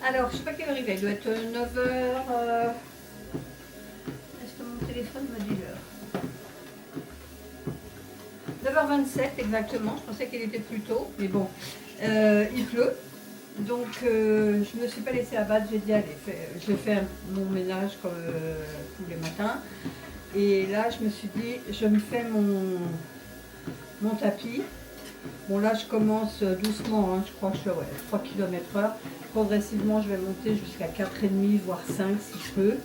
Alors, je sais pas quelle heure il est, il doit être 9h. Est-ce que mon téléphone me dit l'heure? 9h27 exactement, je pensais qu'il était plus tôt, mais bon, il pleut. Donc, je ne me suis pas laissée abattre, j'ai dit allez, je vais faire mon ménage comme tous les matins. Et là, je me suis dit, je me fais mon tapis. Bon, là, je commence doucement, hein, je crois que je suis à 3 km/h. Progressivement, je vais monter jusqu'à 4,5, voire 5 si je peux.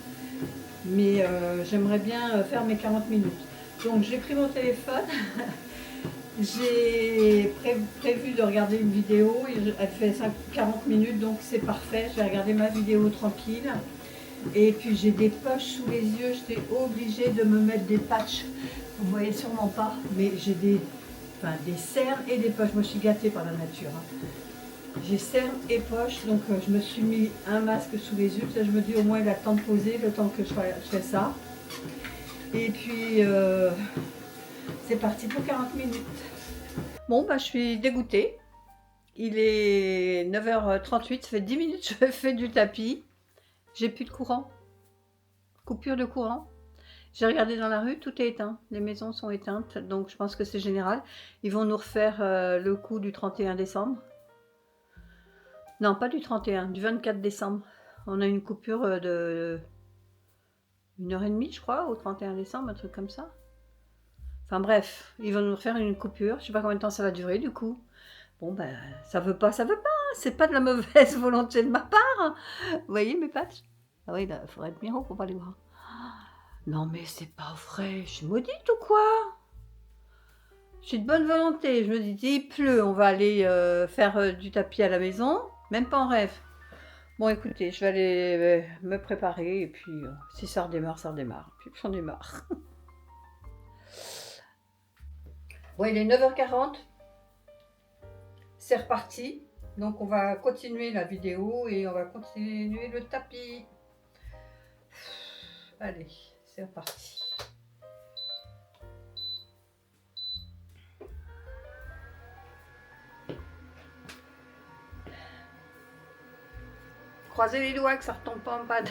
Mais j'aimerais bien faire mes 40 minutes. Donc, j'ai pris mon téléphone. J'ai prévu de regarder une vidéo, elle fait 40 minutes, donc c'est parfait. Je vais regarder ma vidéo tranquille. Et puis j'ai des poches sous les yeux, j'étais obligée de me mettre des patchs. Vous voyez sûrement pas, mais j'ai des cernes et des poches. Moi je suis gâtée par la nature. Hein. J'ai cernes et poches, donc je me suis mis un masque sous les yeux. Là, je me dis au moins il a le temps de poser, le temps que je fais ça. Et puis c'est parti pour 40 minutes. Bon, bah, je suis dégoûtée. Il est 9h38, ça fait 10 minutes que je fais du tapis. J'ai plus de courant. Coupure de courant. J'ai regardé dans la rue, tout est éteint. Les maisons sont éteintes, donc je pense que c'est général. Ils vont nous refaire le coup du 31 décembre. Non, pas du 31, du 24 décembre. On a une coupure de 1h30, je crois, au 31 décembre, un truc comme ça. Enfin bref, ils vont nous refaire une coupure. Je sais pas combien de temps ça va durer du coup. Bon ben, ça veut pas, ça veut pas. C'est pas de la mauvaise volonté de ma part. Vous voyez mes patchs? Ah oui, il faudrait être miro pour pas les voir. Non mais c'est pas vrai, je suis maudite ou quoi? Je suis de bonne volonté. Je me dis, il pleut, on va aller faire du tapis à la maison. Même pas en rêve. Bon écoutez, je vais aller me préparer et puis si ça redémarre, ça redémarre. Puis j'en ai marre. Bon, il est 9h40. C'est reparti. Donc on va continuer la vidéo et on va continuer le tapis. Allez, c'est reparti. Croisez les doigts que ça retombe pas en panne.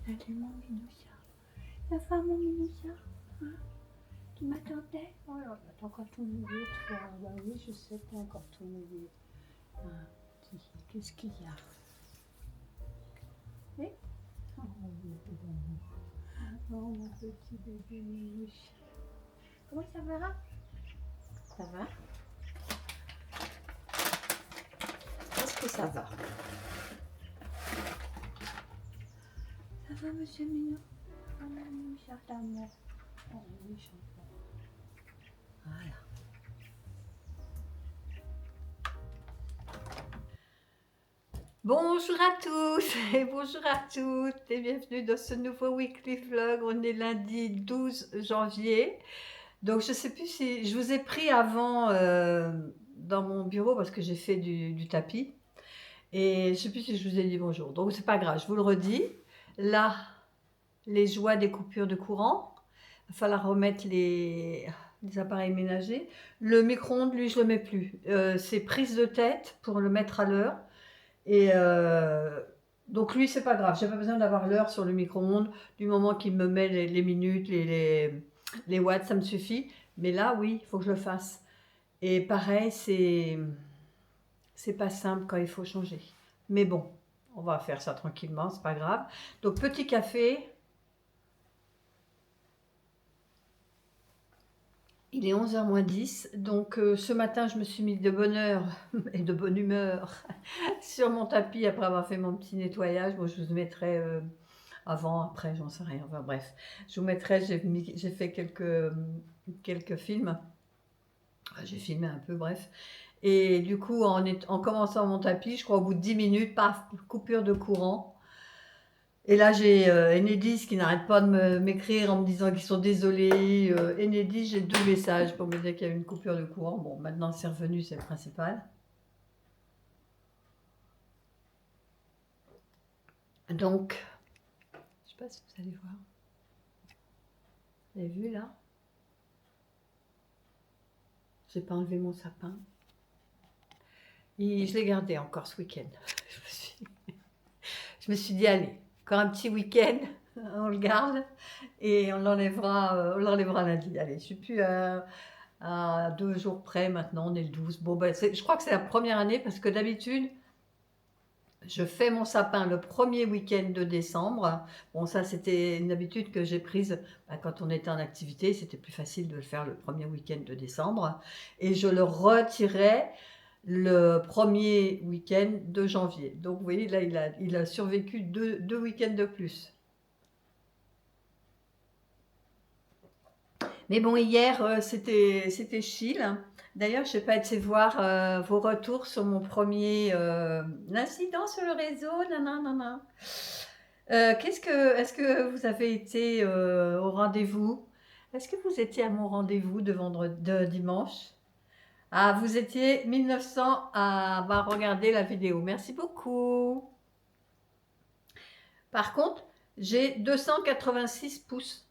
Allez mon minoucha. La femme mon minoucha. Hein, qui m'attendait. Oh là là, t'as encore tout mouillé toi. Bah oui, je sais, t'as encore tout mouillé. Hein, qu'est-ce qu'il y a? Eh? Oh mon petit bébé minoucha. Comment ça va? Ça va? Est-ce que ça va? Ça va, monsieur Minou? Oh, mon cher d'amour. Oh, oui, champion. Voilà. Bonjour à tous et bonjour à toutes et bienvenue dans ce nouveau weekly vlog. On est lundi 12 janvier. Donc je sais plus si je vous ai pris avant dans mon bureau parce que j'ai fait du tapis. Et je sais plus si je vous ai dit bonjour. Donc c'est pas grave, je vous le redis. Là, les joies des coupures de courant. Il va falloir remettre les appareils ménagers. Le micro-ondes, lui, je le mets plus. C'est prise de tête pour le mettre à l'heure. Et donc lui, c'est pas grave. J'ai pas besoin d'avoir l'heure sur le micro-ondes. Du moment qu'il me met les minutes, les watts, ça me suffit. Mais là, oui, il faut que je le fasse. Et pareil, c'est pas simple quand il faut changer. Mais bon, on va faire ça tranquillement, c'est pas grave. Donc petit café. Il est 11h moins 10, donc ce matin je me suis mis de bonne heure et de bonne humeur sur mon tapis après avoir fait mon petit nettoyage. Bon, je vous mettrai avant, après, j'en sais rien, enfin bref. Je vous mettrai, j'ai fait quelques films. Enfin, j'ai filmé un peu, bref. Et du coup, en commençant mon tapis, je crois au bout de 10 minutes, paf, coupure de courant. Et là, j'ai Enedis qui n'arrête pas de m'écrire en me disant qu'ils sont désolés. Enedis, j'ai 2 messages pour me dire qu'il y a eu une coupure de courant. Bon, maintenant c'est revenu, c'est le principal. Donc, je sais pas si vous allez voir. Vous avez vu là? J'ai pas enlevé mon sapin. Et je l'ai gardé encore ce week-end. Je me suis dit, allez, encore un petit week-end, on le garde et on l'enlèvera lundi. Allez, je suis plus à 2 jours près maintenant, on est le 12. Bon, ben, je crois que c'est la première année parce que d'habitude, je fais mon sapin le premier week-end de décembre. Bon, ça, c'était une habitude que j'ai prise quand on était en activité. C'était plus facile de le faire le premier week-end de décembre. Et je le retirais le premier week-end de janvier. Donc, vous voyez, là, il a survécu deux week-ends de plus. Mais bon, hier, c'était chill. D'ailleurs, je n'ai pas été voir vos retours sur mon premier incident sur le réseau. Nanana. Est-ce que vous avez été au rendez-vous? Est-ce que vous étiez à mon rendez-vous de dimanche? Ah, vous étiez 1900 à avoir regardé la vidéo. Merci beaucoup. Par contre, j'ai 286 pouces.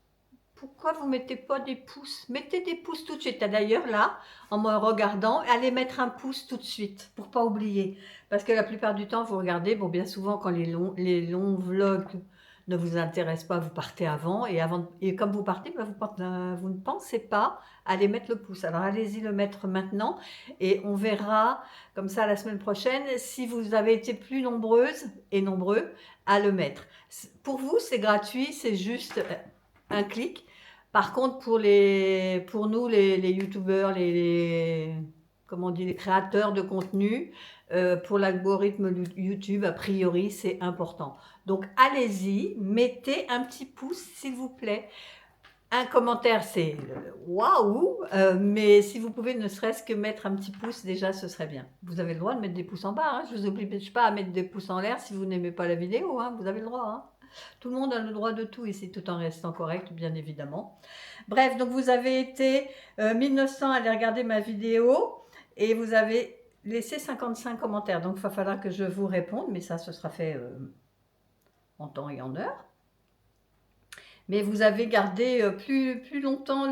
Pourquoi vous mettez pas des pouces? Mettez des pouces tout de suite. D'ailleurs, là, en me regardant, allez mettre un pouce tout de suite pour pas oublier. Parce que la plupart du temps, vous regardez, bon, bien souvent, quand les longs vlogs ne vous intéressent pas, vous partez avant. Et comme vous partez, ben, vous ne pensez pas à aller mettre le pouce. Alors, allez-y le mettre maintenant. Et on verra, comme ça, la semaine prochaine, si vous avez été plus nombreuses et nombreux à le mettre. Pour vous, c'est gratuit, c'est juste un clic. Par contre, pour nous, les youtubeurs, comment on dit, les créateurs de contenu, pour l'algorithme YouTube, a priori, c'est important. Donc, allez-y, mettez un petit pouce, s'il vous plaît. Un commentaire, c'est waouh, mais si vous pouvez ne serait-ce que mettre un petit pouce, déjà, ce serait bien. Vous avez le droit de mettre des pouces en bas, hein. Je ne vous oblige pas à mettre des pouces en l'air si vous n'aimez pas la vidéo, hein. Vous avez le droit, hein. Tout le monde a le droit de tout ici, tout en restant correct, bien évidemment. Bref, donc vous avez été 1900 à aller regarder ma vidéo et vous avez laissé 55 commentaires. Donc, il va falloir que je vous réponde, mais ça, ce sera fait en temps et en heure. Mais vous avez gardé plus longtemps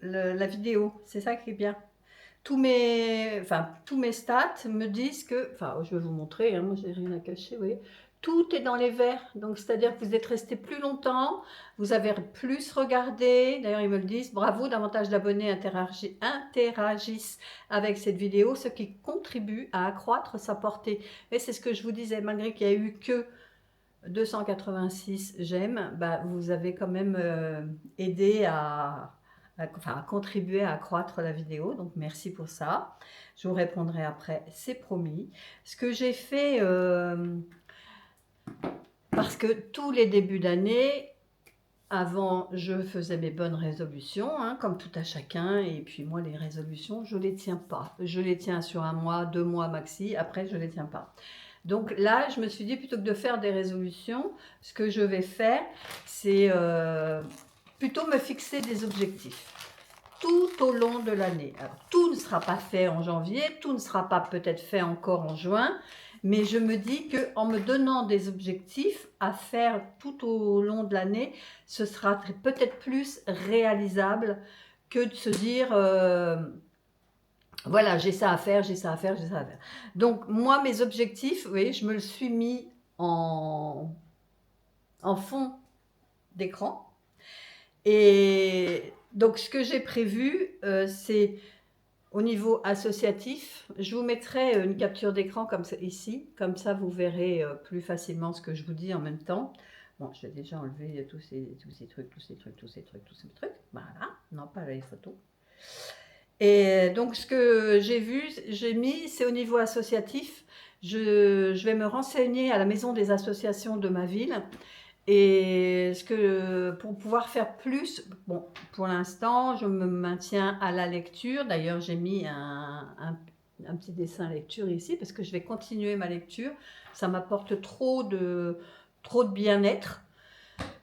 la vidéo. C'est ça qui est bien. Tous mes stats me disent que, je vais vous montrer, hein, moi j'ai rien à cacher, vous voyez, tout est dans les verts, donc c'est-à-dire que vous êtes resté plus longtemps, vous avez plus regardé, d'ailleurs ils me le disent, bravo, davantage d'abonnés interagissent avec cette vidéo, ce qui contribue à accroître sa portée. Et c'est ce que je vous disais, malgré qu'il n'y a eu que 286 j'aime, bah, vous avez quand même aidé à contribuer à accroître la vidéo, donc merci pour ça. Je vous répondrai après, c'est promis. Ce que j'ai fait, parce que tous les débuts d'année, avant, je faisais mes bonnes résolutions, hein, comme tout à chacun, et puis moi, les résolutions, je ne les tiens pas. Je les tiens sur 1 mois, 2 mois maxi, après, je ne les tiens pas. Donc là, je me suis dit, plutôt que de faire des résolutions, ce que je vais faire, c'est plutôt me fixer des objectifs tout au long de l'année. Alors, tout ne sera pas fait en janvier, tout ne sera pas peut-être fait encore en juin, mais je me dis qu'en me donnant des objectifs à faire tout au long de l'année, ce sera peut-être plus réalisable que de se dire... voilà, j'ai ça à faire, j'ai ça à faire, j'ai ça à faire. Donc, moi, mes objectifs, vous voyez, je me le suis mis en fond d'écran. Et donc, ce que j'ai prévu, c'est au niveau associatif. Je vous mettrai une capture d'écran comme ça ici. Comme ça, vous verrez plus facilement ce que je vous dis en même temps. Bon, je vais déjà enlever tous ces trucs. Voilà, non, pas les photos. Et donc, ce que j'ai mis, c'est au niveau associatif. Je vais me renseigner à la maison des associations de ma ville. Et pour pouvoir faire plus, bon, pour l'instant, je me maintiens à la lecture. D'ailleurs, j'ai mis un petit dessin lecture ici parce que je vais continuer ma lecture. Ça m'apporte trop de bien-être.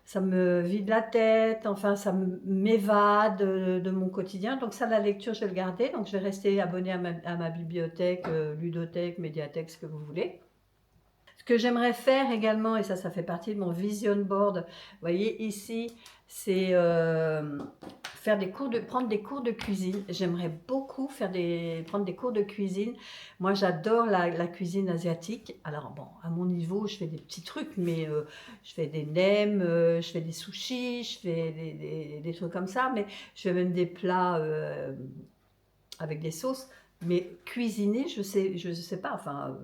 Ça me vide la tête, enfin ça m'évade de mon quotidien. Donc ça, la lecture, je vais le garder. Donc je vais rester abonnée à ma bibliothèque, ludothèque, médiathèque, ce que vous voulez. que j'aimerais faire également, et ça fait partie de mon vision board, vous voyez ici, c'est prendre des cours de cuisine. J'aimerais beaucoup prendre des cours de cuisine. Moi, j'adore la cuisine asiatique. Alors bon, à mon niveau, je fais des petits trucs, mais je fais des nems, je fais des sushis, je fais des trucs comme ça, mais je fais même des plats avec des sauces. Mais cuisiner, je sais pas, enfin,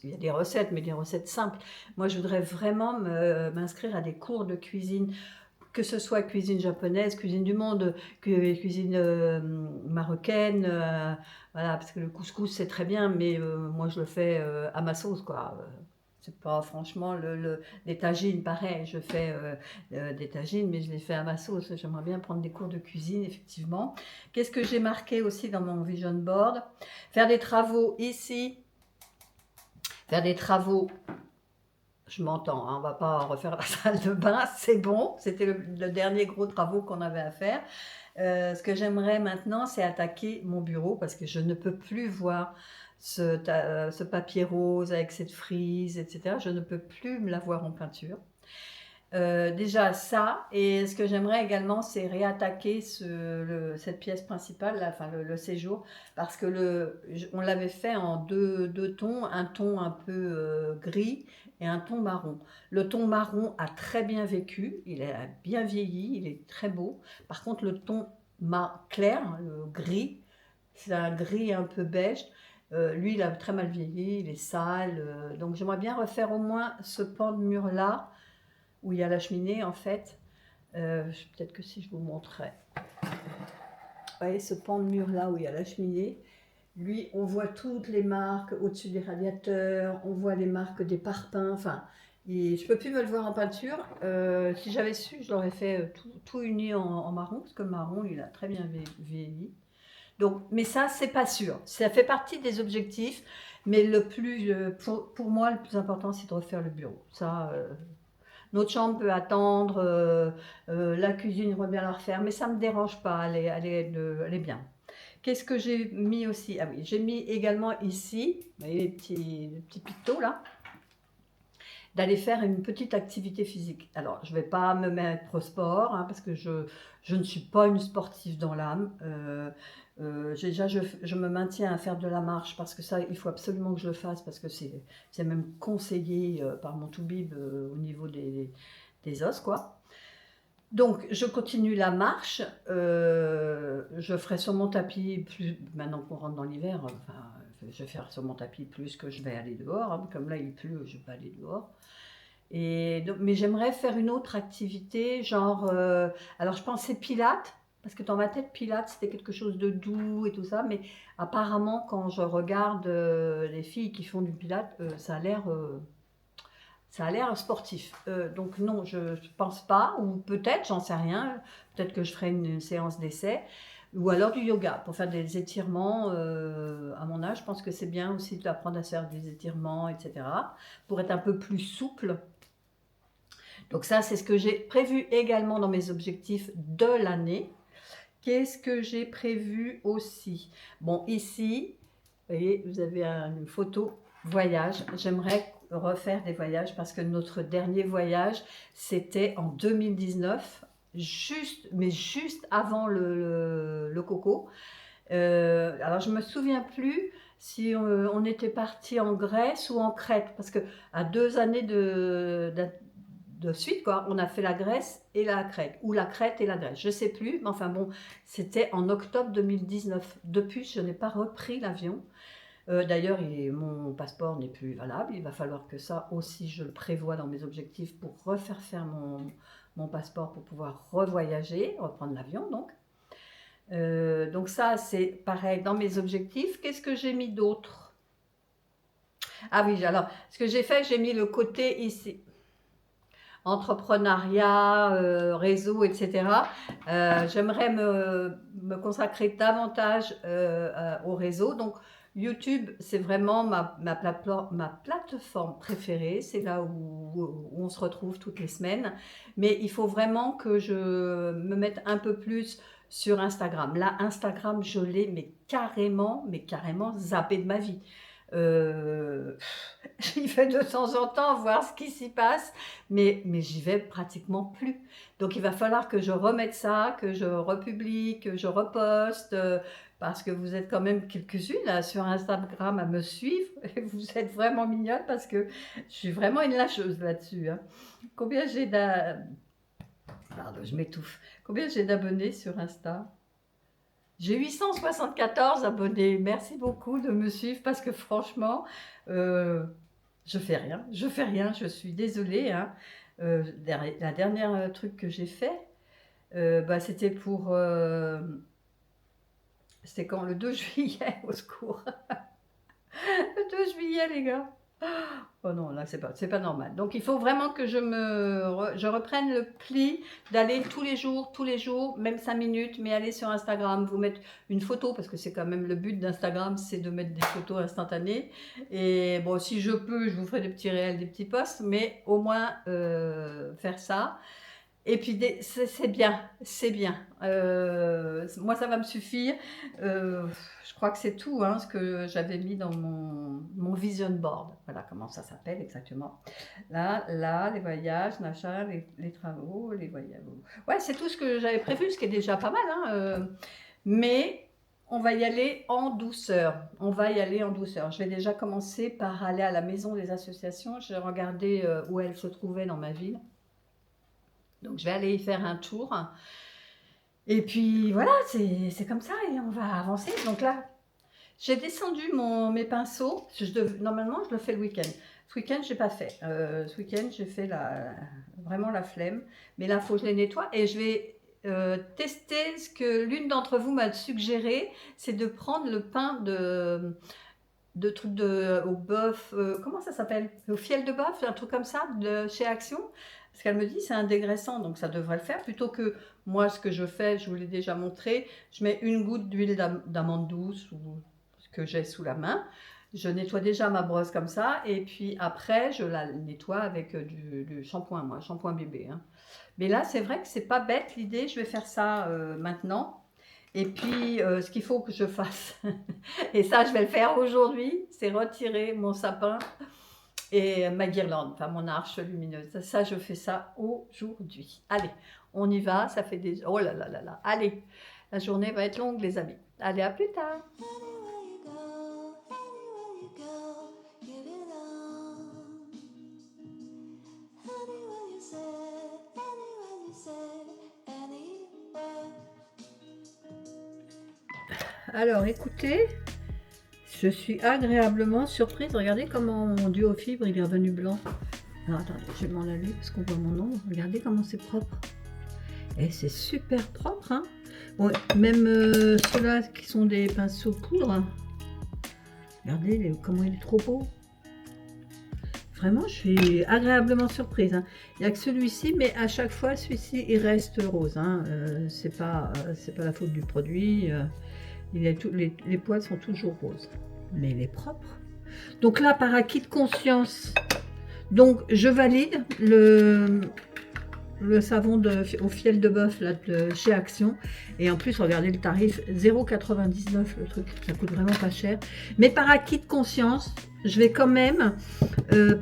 il y a des recettes, mais des recettes simples. Moi, je voudrais vraiment m'inscrire à des cours de cuisine, que ce soit cuisine japonaise, cuisine du monde, cuisine marocaine, voilà, parce que le couscous, c'est très bien, mais moi, je le fais à ma sauce, quoi. C'est pas franchement les tagines, pareil, je fais des tagines, mais je les fais à ma sauce. J'aimerais bien prendre des cours de cuisine, effectivement. Qu'est-ce que j'ai marqué aussi dans mon vision board? Faire des travaux ici, faire des travaux, je m'entends, hein, on va pas refaire la salle de bain, c'est bon, c'était le dernier gros travaux qu'on avait à faire. Ce que j'aimerais maintenant, c'est attaquer mon bureau, parce que je ne peux plus voir ce papier rose avec cette frise, etc. Je ne peux plus me la voir en peinture. Déjà ça, et ce que j'aimerais également, c'est réattaquer cette pièce principale, là, enfin le séjour, parce que on l'avait fait en deux tons, un ton un peu gris et un ton marron. Le ton marron a très bien vécu, il a bien vieilli, il est très beau. Par contre, le ton clair, le gris, c'est un gris un peu beige. Lui, il a très mal vieilli, il est sale. Donc, j'aimerais bien refaire au moins ce pan de mur-là, où il y a la cheminée, en fait. Peut-être que si je vous montrais. Vous voyez, ce pan de mur-là, où il y a la cheminée. Lui, on voit toutes les marques au-dessus des radiateurs, on voit les marques des parpaings, enfin... Et je ne peux plus me le voir en peinture. Si j'avais su, je l'aurais fait tout uni en marron, parce que le marron, il a très bien vieilli. Donc, mais ça, c'est pas sûr. Ça fait partie des objectifs, mais pour moi, le plus important, c'est de refaire le bureau. Ça, notre chambre peut attendre, la cuisine, on va bien la refaire, mais ça ne me dérange pas, elle est bien. Qu'est-ce que j'ai mis aussi? Ah oui, j'ai mis également ici, vous voyez les petits pictos là, d'aller faire une petite activité physique. Alors, je ne vais pas me mettre au sport, hein, parce que je ne suis pas une sportive dans l'âme. Déjà, je me maintiens à faire de la marche, parce que ça, il faut absolument que je le fasse, parce que c'est même conseillé par mon toubib au niveau des os, quoi. Donc, je continue la marche. Je ferai sur mon tapis, maintenant qu'on rentre dans l'hiver, enfin, je vais faire sur mon tapis plus que je vais aller dehors. Hein, comme là, il pleut, je ne vais pas aller dehors. Mais j'aimerais faire une autre activité, genre... alors, je pensais pilates, parce que dans ma tête, pilates, c'était quelque chose de doux et tout ça. Mais apparemment, quand je regarde les filles qui font du pilates, ça a l'air sportif. Donc non, je ne pense pas, ou peut-être, j'en sais rien, peut-être que je ferai une séance d'essai, ou alors du yoga, pour faire des étirements. À mon âge, je pense que c'est bien aussi d'apprendre à faire des étirements, etc., pour être un peu plus souple. Donc ça, c'est ce que j'ai prévu également dans mes objectifs de l'année. Qu'est-ce que j'ai prévu aussi? Bon, ici, vous voyez, vous avez une photo voyage. J'aimerais refaire des voyages, parce que notre dernier voyage, c'était en 2019, mais juste avant le coco. Alors, je ne me souviens plus si on était parti en Grèce ou en Crète, parce que à 2 années de suite, quoi, on a fait la Grèce et la Crète, ou la Crète et la Grèce, je ne sais plus, mais enfin bon, c'était en octobre 2019. Depuis, je n'ai pas repris l'avion. D'ailleurs, mon passeport n'est plus valable. Il va falloir que ça aussi, je le prévois dans mes objectifs, pour refaire faire mon passeport, pour pouvoir revoyager, reprendre l'avion donc. Donc ça, c'est pareil dans mes objectifs. Qu'est-ce que j'ai mis d'autre? Ah oui, alors, ce que j'ai fait, j'ai mis le côté ici. Entrepreneuriat, réseau, etc. J'aimerais me consacrer davantage au réseau. Donc, YouTube, c'est vraiment ma plateforme préférée. C'est là où on se retrouve toutes les semaines. Mais il faut vraiment que je me mette un peu plus sur Instagram. Là, Instagram, je l'ai mais carrément zappé de ma vie. J'y vais de temps en temps voir ce qui s'y passe, mais j'y vais pratiquement plus. Donc il va falloir que je remette ça, que je republie, que je reposte, parce que vous êtes quand même quelques-unes là, sur Instagram à me suivre. Et vous êtes vraiment mignonnes parce que je suis vraiment une lâcheuse là-dessus. Hein. Combien j'ai Pardon, je m'étouffe. Combien j'ai d'abonnés sur Insta? J'ai 874 abonnés. Merci beaucoup de me suivre parce que franchement, je fais rien. Je fais rien. Je suis désolée. Hein. La dernière truc que j'ai fait, bah, c'était pour... c'était quand? Le 2 juillet, au secours. Le 2 juillet, les gars. Oh non, là, c'est pas normal. Donc, il faut vraiment que je reprenne le pli d'aller tous les jours, même 5 minutes, mais aller sur Instagram, vous mettre une photo, parce que c'est quand même le but d'Instagram, c'est de mettre des photos instantanées. Et bon, si je peux, je vous ferai des petits réels, des petits posts, mais au moins faire ça. Et puis, c'est bien, c'est bien. Moi, ça va me suffire. Je crois que c'est tout ce que j'avais mis dans mon vision board. Voilà comment ça s'appelle exactement. Là, les voyages, machin, les travaux, les voyages. Ouais, c'est tout ce que j'avais prévu, ce qui est déjà pas mal. Mais on va y aller en douceur. On va y aller en douceur. Je vais déjà commencer par aller à la maison des associations. J'ai regardé où elle se trouvait dans ma ville. Donc, je vais aller y faire un tour. Et puis, voilà, c'est comme ça et on va avancer. Donc là, j'ai descendu mes pinceaux. Normalement, je le fais le week-end. Ce week-end, je n'ai pas fait. Ce week-end, j'ai fait vraiment la flemme. Mais là, il faut que je les nettoie. Et je vais tester ce que l'une d'entre vous m'a suggéré. C'est de prendre le pain de trucs au bœuf. Comment ça s'appelle? Au fiel de bœuf, un truc comme ça, de chez Action. Parce qu'elle me dit c'est un dégraissant, donc ça devrait le faire. Plutôt que moi, ce que je fais, je vous l'ai déjà montré, je mets une goutte d'huile d'amande douce ou ce que j'ai sous la main. Je nettoie déjà ma brosse comme ça, et puis après, je la nettoie avec du shampoing, moi, shampoing bébé. Hein. Mais là, c'est vrai que c'est pas bête l'idée, je vais faire ça maintenant. Et puis, ce qu'il faut que je fasse, et ça, je vais le faire aujourd'hui, c'est retirer mon sapin et ma guirlande, enfin mon arche lumineuse. Ça, je fais ça aujourd'hui. Allez, on y va, ça fait des... Oh là là là là. Allez, la journée va être longue, les amis. Allez, à plus tard. Alors, écoutez, je suis agréablement surprise. Regardez comment mon duo fibre, il est revenu blanc. Alors, attendez, je vais m'en aller parce qu'on voit mon nom. Regardez comment c'est propre. Et c'est super propre. Hein. Bon, même ceux-là qui sont des pinceaux poudre. Regardez comment il est trop beau. Vraiment, je suis agréablement surprise. Hein. Il n'y a que celui-ci, mais à chaque fois, celui-ci, il reste rose. Hein. C'est pas la faute du produit. Les poils sont toujours roses. Mais il est propre. Donc là, par acquis de conscience, donc je valide le savon au fiel de bœuf là, de chez Action. Et en plus, regardez le tarif, 0,99 le truc. Ça coûte vraiment pas cher. Mais par acquis de conscience, je vais quand même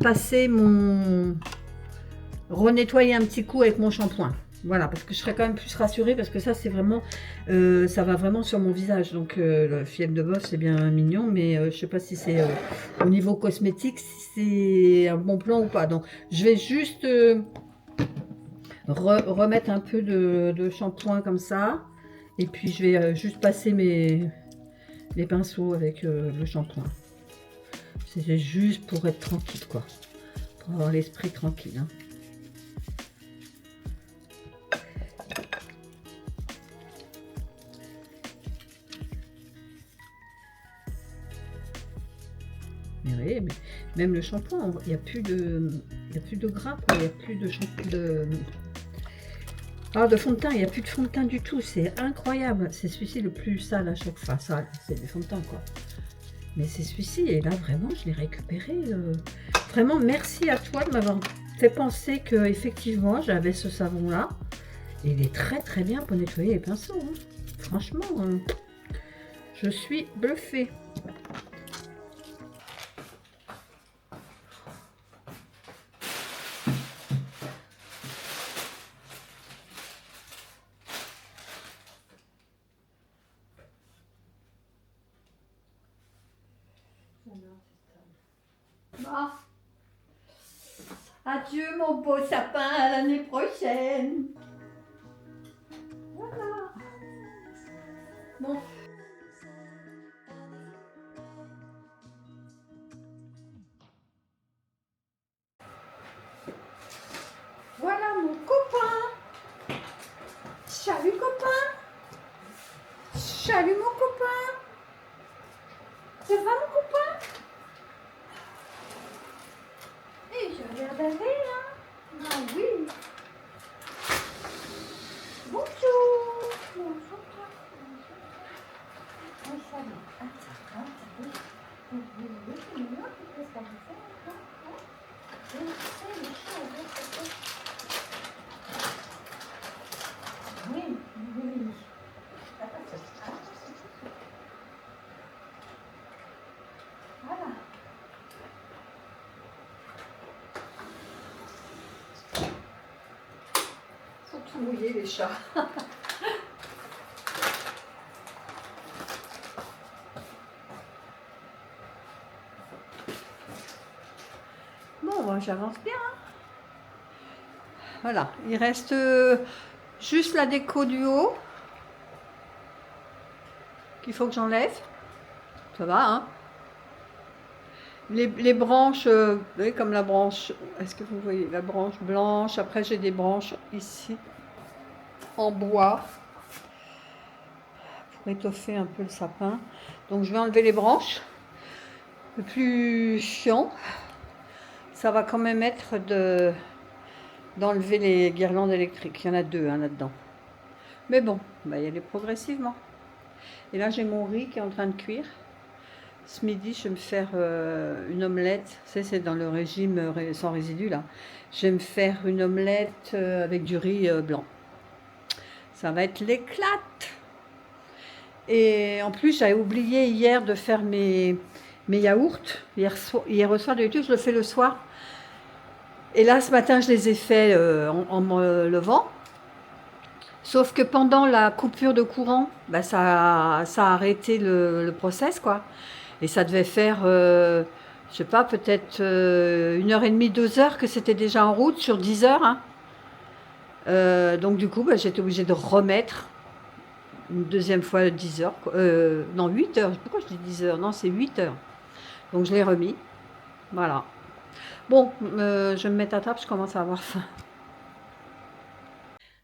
passer renettoyer un petit coup avec mon shampoing. Voilà, parce que je serais quand même plus rassurée, parce que ça, c'est vraiment, ça va vraiment sur mon visage. Donc, le fiel de bœuf, c'est bien mignon, mais je sais pas si c'est au niveau cosmétique, si c'est un bon plan ou pas. Donc, je vais juste remettre un peu de shampoing comme ça, et puis je vais juste passer mes pinceaux avec le shampoing. C'est juste pour être tranquille, quoi, pour avoir l'esprit tranquille. Hein. Mais oui, mais même le shampoing, il n'y a plus de gras, il n'y a plus de shampoing, de fond de teint, il n'y a plus de fond de teint du tout, c'est incroyable. C'est celui-ci le plus sale à chaque fois, ça, c'est du fond de teint, quoi. Mais c'est celui-ci, et là, vraiment, je l'ai récupéré. Vraiment, merci à toi de m'avoir fait penser que effectivement j'avais ce savon-là. Il est très très bien pour nettoyer les pinceaux. Hein. Franchement, je suis bluffée. Ah. Adieu mon beau sapin, à l'année prochaine. Voilà. Bon. Voilà mon copain. Salut copain. Salut mon copain. Ça va mon copain? Et je viens d'arriver là. Ah oui. Bonjour. Bonjour. Oui, salut. Ah, salut. Oui, oui, oui, c'est mignon. Qu'est-ce que vous faites? C'est le chat. Oui, oui. Voilà. Ils sont tout mouillés les chats. Bon, moi j'avance bien. Voilà, il reste juste la déco du haut qu'il faut que j'enlève. Ça va, hein? Les branches, vous voyez, comme la branche, est-ce que vous voyez la branche blanche? Après, j'ai des branches ici en bois pour étoffer un peu le sapin. Donc, je vais enlever les branches. Le plus chiant, ça va quand même être d'enlever les guirlandes électriques. Il y en a deux hein, là-dedans. Mais bon, bah, y aller progressivement. Et là, j'ai mon riz qui est en train de cuire. Ce midi, je vais me faire une omelette. C'est dans le régime sans résidus là. Je vais me faire une omelette avec du riz blanc. Ça va être l'éclate. Et en plus, j'avais oublié hier de faire mes yaourts. Hier au soir, d'habitude, je le fais le soir. Et là, ce matin, je les ai faits en me levant. Sauf que pendant la coupure de courant, bah, ça a arrêté le process, quoi. Et ça devait faire, je sais pas, peut-être 1h30, 2 heures que c'était déjà en route sur 10 heures. Hein. Donc du coup, bah, j'étais obligée de remettre une deuxième fois 10 heures. Non, 8 heures. Pourquoi je dis 10 heures? Non, c'est 8 heures. Donc je l'ai remis. Voilà. Bon, je vais me mettre à table, je commence à avoir faim.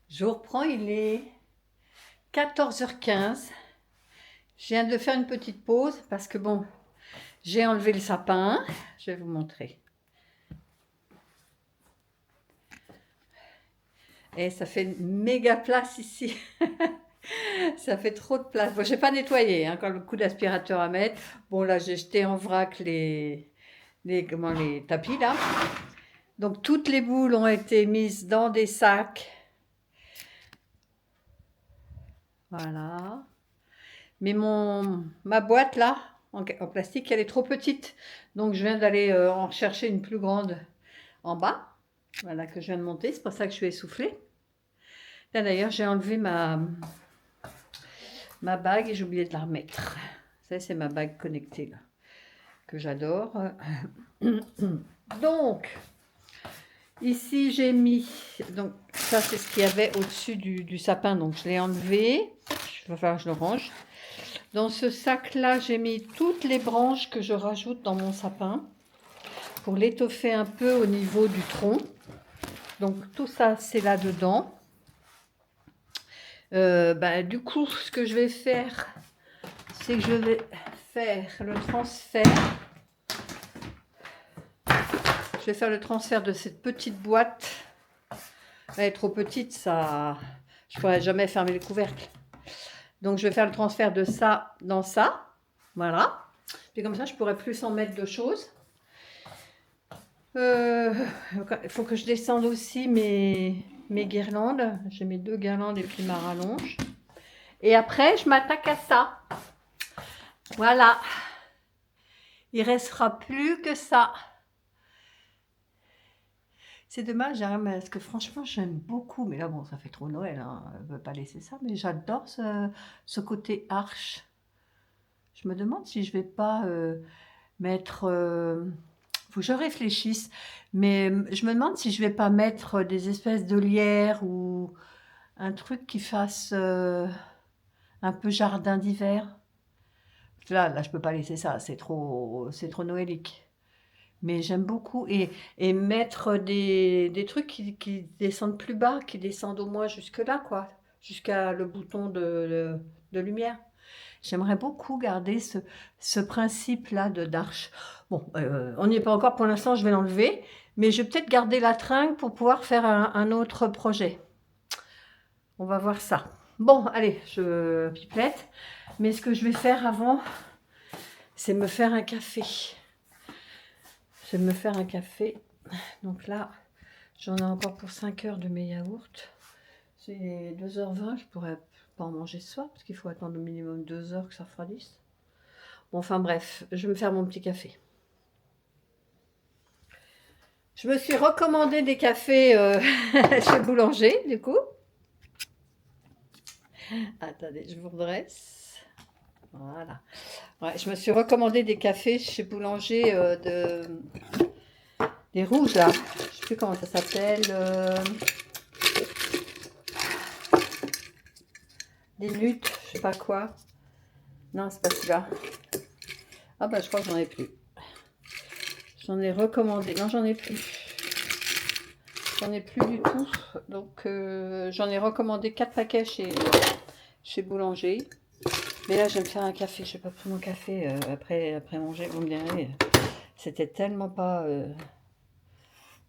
Je reprends, il est 14h15. Je viens de faire une petite pause parce que bon, j'ai enlevé le sapin. Je vais vous montrer. Et ça fait une méga place ici. Ça fait trop de place. Bon, j'ai pas nettoyé hein, quand le coup d'aspirateur à mettre. Bon, là, j'ai jeté en vrac les tapis là. Donc, toutes les boules ont été mises dans des sacs. Voilà. Mais ma boîte là, en plastique, elle est trop petite. Donc, je viens d'aller en chercher une plus grande en bas. Voilà, que je viens de monter. C'est pour ça que je suis essoufflée. Là, d'ailleurs, j'ai enlevé ma bague et j'ai oublié de la remettre. Ça, c'est ma bague connectée là, que j'adore. Donc, ici, j'ai mis... Donc, ça, c'est ce qu'il y avait au-dessus du sapin. Donc, je l'ai enlevé. Il va falloir que je le range. Dans ce sac-là, j'ai mis toutes les branches que je rajoute dans mon sapin pour l'étoffer un peu au niveau du tronc. Donc, tout ça, c'est là-dedans. Du coup, ce que je vais faire, c'est que je vais faire le transfert. Je vais faire le transfert de cette petite boîte. Elle est trop petite, ça, je ne pourrais jamais fermer le couvercle. Donc, je vais faire le transfert de ça dans ça. Voilà. Puis comme ça, je pourrai plus en mettre de choses. Il faut que je descende aussi mes guirlandes. J'ai mes 2 guirlandes et puis ma rallonge. Et après, je m'attaque à ça. Voilà. Il restera plus que ça. C'est dommage, hein, parce que franchement, j'aime beaucoup. Mais là, bon, ça fait trop Noël. Hein, je ne veux pas laisser ça. Mais j'adore ce côté arche. Je me demande si je vais pas mettre... faut que je réfléchisse. Mais je me demande si je vais pas mettre des espèces de lierre ou un truc qui fasse un peu jardin d'hiver. Là, je peux pas laisser ça, c'est trop noélique. Mais j'aime beaucoup et mettre des trucs qui descendent plus bas, qui descendent au moins jusque là, quoi, jusqu'à le bouton de lumière. J'aimerais beaucoup garder ce principe-là de d'arche. Bon, on n'y est pas encore pour l'instant, je vais l'enlever, mais je vais peut-être garder la tringle pour pouvoir faire un autre projet. On va voir ça. Bon, allez, je pipette. Mais ce que je vais faire avant, c'est me faire un café. Je vais me faire un café. Donc là, j'en ai encore pour 5 heures de mes yaourts. C'est 2h20, je pourrais pas en manger ce soir, parce qu'il faut attendre au minimum 2 heures que ça refroidisse. Bon, enfin bref, je vais me faire mon petit café. Je me suis recommandé des cafés chez Boulanger, du coup. Attendez, je vous redresse. Voilà. Ouais, je me suis recommandé des cafés chez Boulanger des rouges, là. Je sais plus comment ça s'appelle. Des luttes, je sais pas quoi. Non, c'est pas celui-là. Ah bah je crois que j'en ai plus. J'en ai recommandé. Non, j'en ai plus. J'en ai plus du tout. Donc j'en ai recommandé 4 paquets chez Boulanger. Mais là, je vais me faire un café. Je n'ai pas pris mon café après manger. Vous me direz, c'était tellement pas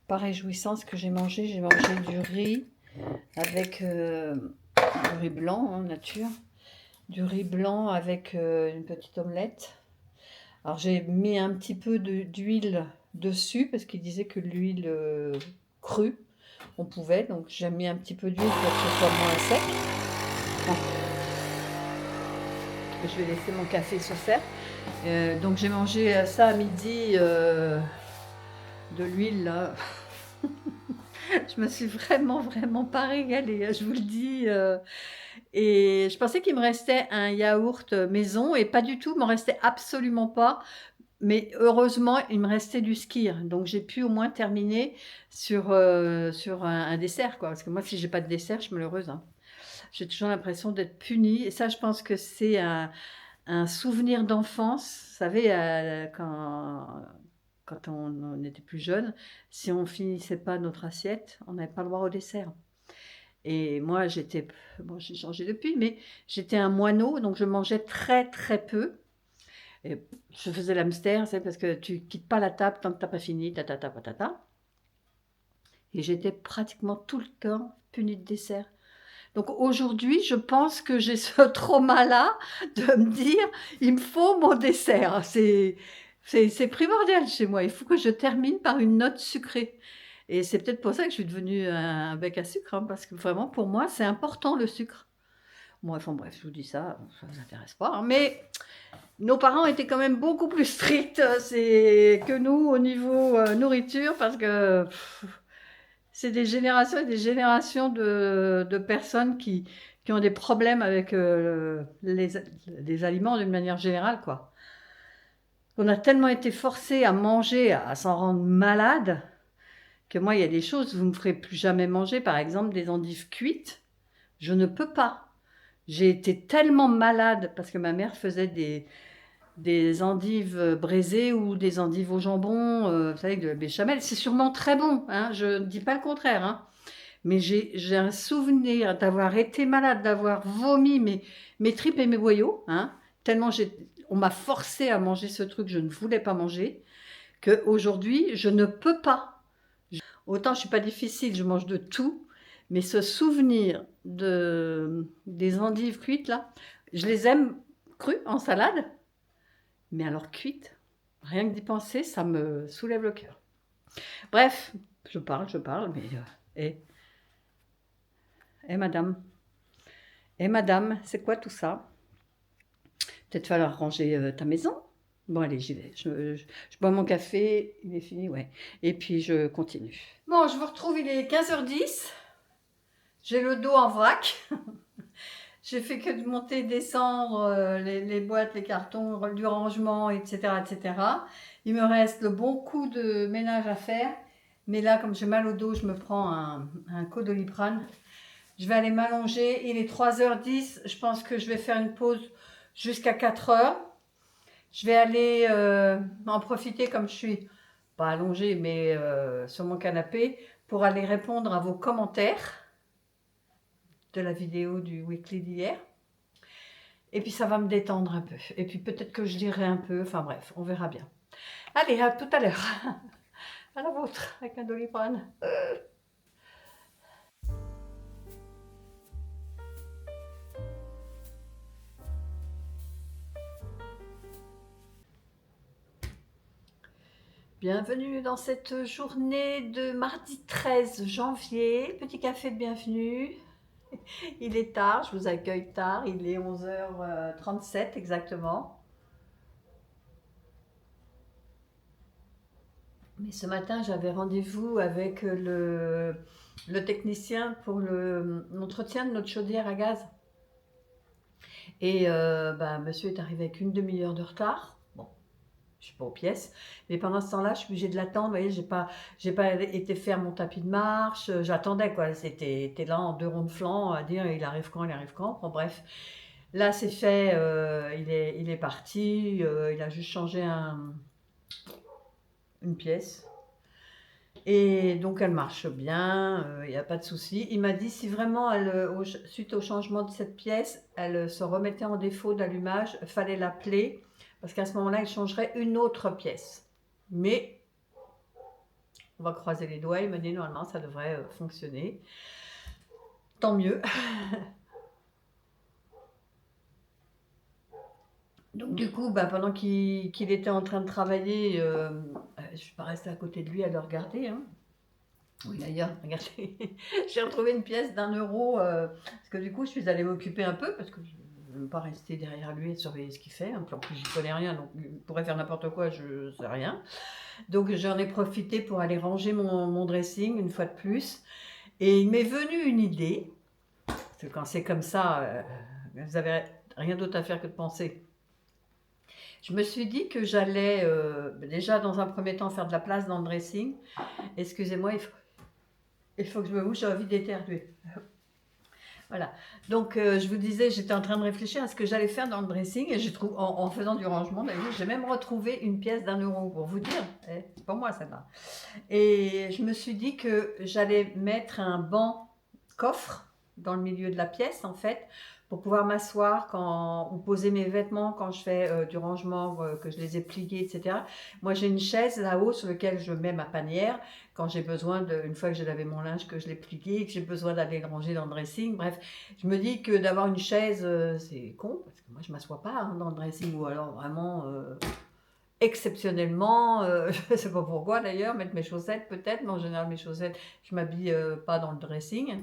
réjouissant ce que j'ai mangé. J'ai mangé du riz avec du riz blanc, hein, nature. Du riz blanc avec une petite omelette. Alors j'ai mis un petit peu d'huile dessus parce qu'il disait que l'huile crue, on pouvait. Donc j'ai mis un petit peu d'huile pour que ce soit moins sec. Bon. Je vais laisser mon café se faire. Donc j'ai mangé ça à midi, de l'huile là. Je me suis vraiment pas régalée, je vous le dis. Et je pensais qu'il me restait un yaourt maison et pas du tout, il m'en restait absolument pas. Mais heureusement, il me restait du skyr. Donc j'ai pu au moins terminer sur un dessert, quoi. Parce que moi, si j'ai pas de dessert, je suis malheureuse, hein. J'ai toujours l'impression d'être punie. Et ça, je pense que c'est un souvenir d'enfance. Vous savez, quand on était plus jeune, si on finissait pas notre assiette, on n'avait pas le droit au dessert. Et moi, bon, j'ai changé depuis, mais j'étais un moineau, donc je mangeais très très peu. Et je faisais l'hamster, c'est parce que tu quittes pas la table tant que t'as pas fini, tatata patata. Et j'étais pratiquement tout le temps punie de dessert. Donc aujourd'hui, je pense que j'ai ce trauma-là de me dire, il me faut mon dessert. C'est primordial chez moi. Il faut que je termine par une note sucrée. Et c'est peut-être pour ça que je suis devenue un bec à sucre, hein, parce que vraiment, pour moi, c'est important le sucre. Bon, enfin bref, je vous dis ça, ça ne vous intéresse pas, hein, mais nos parents étaient quand même beaucoup plus stricts que nous au niveau nourriture, parce que c'est des générations et des générations de personnes qui ont des problèmes avec les aliments d'une manière générale, quoi. On a tellement été forcés à manger, à s'en rendre malade, que moi, il y a des choses, vous ne me ferez plus jamais manger, par exemple des endives cuites. Je ne peux pas. J'ai été tellement malade parce que ma mère faisait des endives braisées ou des endives au jambon, vous savez, de la béchamel. C'est sûrement très bon, hein, je ne dis pas le contraire, hein. Mais j'ai un souvenir d'avoir été malade, d'avoir vomi mes tripes et mes boyaux, hein, tellement on m'a forcé à manger ce truc que je ne voulais pas manger, qu'aujourd'hui, je ne peux pas. Autant je ne suis pas difficile, je mange de tout, mais ce souvenir des endives cuites, là, je les aime crues, en salade, mais alors cuites, rien que d'y penser, ça me soulève le cœur. Bref, je parle, mais... madame, c'est quoi tout ça? Peut-être falloir ranger ta maison. Bon, allez, j'y vais. Je bois mon café, il est fini, ouais. Et puis, je continue. Bon, je vous retrouve, il est 15h10. J'ai le dos en vrac. J'ai fait que de monter et descendre les boîtes, les cartons, du rangement, etc., etc. Il me reste le bon coup de ménage à faire. Mais là, comme j'ai mal au dos, je me prends un Codoliprane. Je vais aller m'allonger. Il est 3h10. Je pense que je vais faire une pause jusqu'à 4h. Je vais aller en profiter comme je suis, pas allongée, mais sur mon canapé, pour aller répondre à vos commentaires de la vidéo du weekly d'hier. Et puis ça va me détendre un peu. Et puis peut-être que je lirai un peu. Enfin bref, on verra bien. Allez, à tout à l'heure. À la vôtre, avec un Doliprane. Bienvenue dans cette journée de mardi 13 janvier. Petit café de bienvenue. Il est tard, je vous accueille tard. Il est 11h37 exactement. Mais ce matin, j'avais rendez-vous avec le technicien pour l'entretien de notre chaudière à gaz. Et monsieur est arrivé avec une demi-heure de retard. Bon, je suis pas aux pièces. Mais pendant ce temps-là, je suis obligée de l'attendre. Vous voyez, j'ai pas été faire mon tapis de marche. J'attendais, quoi. C'était là en 2 ronds de flanc à dire il arrive quand, il arrive quand. Bon, bref. Là, c'est fait. Il est parti. Il a juste changé une pièce. Et donc elle marche bien, il n'y a pas de souci. Il m'a dit si vraiment, suite au changement de cette pièce, elle se remettait en défaut d'allumage, il fallait l'appeler, parce qu'à ce moment-là, il changerait une autre pièce. Mais on va croiser les doigts, il m'a dit normalement ça devrait fonctionner. Tant mieux. Donc du coup, pendant qu'il était en train de travailler, je ne suis pas restée à côté de lui à le regarder, hein. Oui, d'ailleurs, regardez, j'ai retrouvé une pièce d'1 euro, parce que du coup, je suis allée m'occuper un peu, parce que je ne veux pas rester derrière lui et surveiller ce qu'il fait, hein. Puis en plus, j'y connais rien, donc il pourrait faire n'importe quoi, je ne sais rien. Donc j'en ai profité pour aller ranger mon dressing, une fois de plus. Et il m'est venu une idée, parce que quand c'est comme ça, vous n'avez rien d'autre à faire que de penser. Je me suis dit que j'allais déjà, dans un premier temps, faire de la place dans le dressing. Excusez-moi, il faut que je me bouge, j'ai envie d'éternuer. Voilà. Donc, je vous disais, j'étais en train de réfléchir à ce que j'allais faire dans le dressing et en faisant du rangement, d'ailleurs, j'ai même retrouvé une pièce d'1 euro pour vous dire. C'est pour moi, celle-là. Et je me suis dit que j'allais mettre un banc coffre dans le milieu de la pièce, en fait, pour pouvoir m'asseoir ou poser mes vêtements quand je fais du rangement, que je les ai pliés, etc. Moi, j'ai une chaise là-haut sur laquelle je mets ma panière quand j'ai besoin une fois que j'ai lavé mon linge, que je l'ai plié, et que j'ai besoin d'aller le ranger dans le dressing. Bref, je me dis que d'avoir une chaise, c'est con, parce que moi, je ne m'assois pas, hein, dans le dressing, ou alors vraiment exceptionnellement, je ne sais pas pourquoi d'ailleurs, mettre mes chaussettes peut-être, mais en général, mes chaussettes, je ne m'habille pas dans le dressing.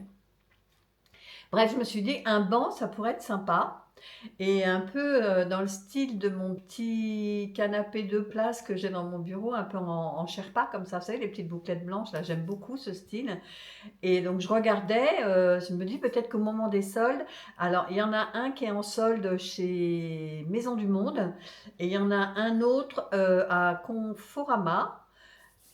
Bref, je me suis dit, un banc, ça pourrait être sympa. Et un peu dans le style de mon petit canapé 2 places que j'ai dans mon bureau, un peu en Sherpa, comme ça, vous savez, les petites bouclettes blanches, là, j'aime beaucoup ce style. Et donc, je regardais, je me dis peut-être qu'au moment des soldes, alors, il y en a un qui est en solde chez Maison du Monde, et il y en a un autre à Conforama.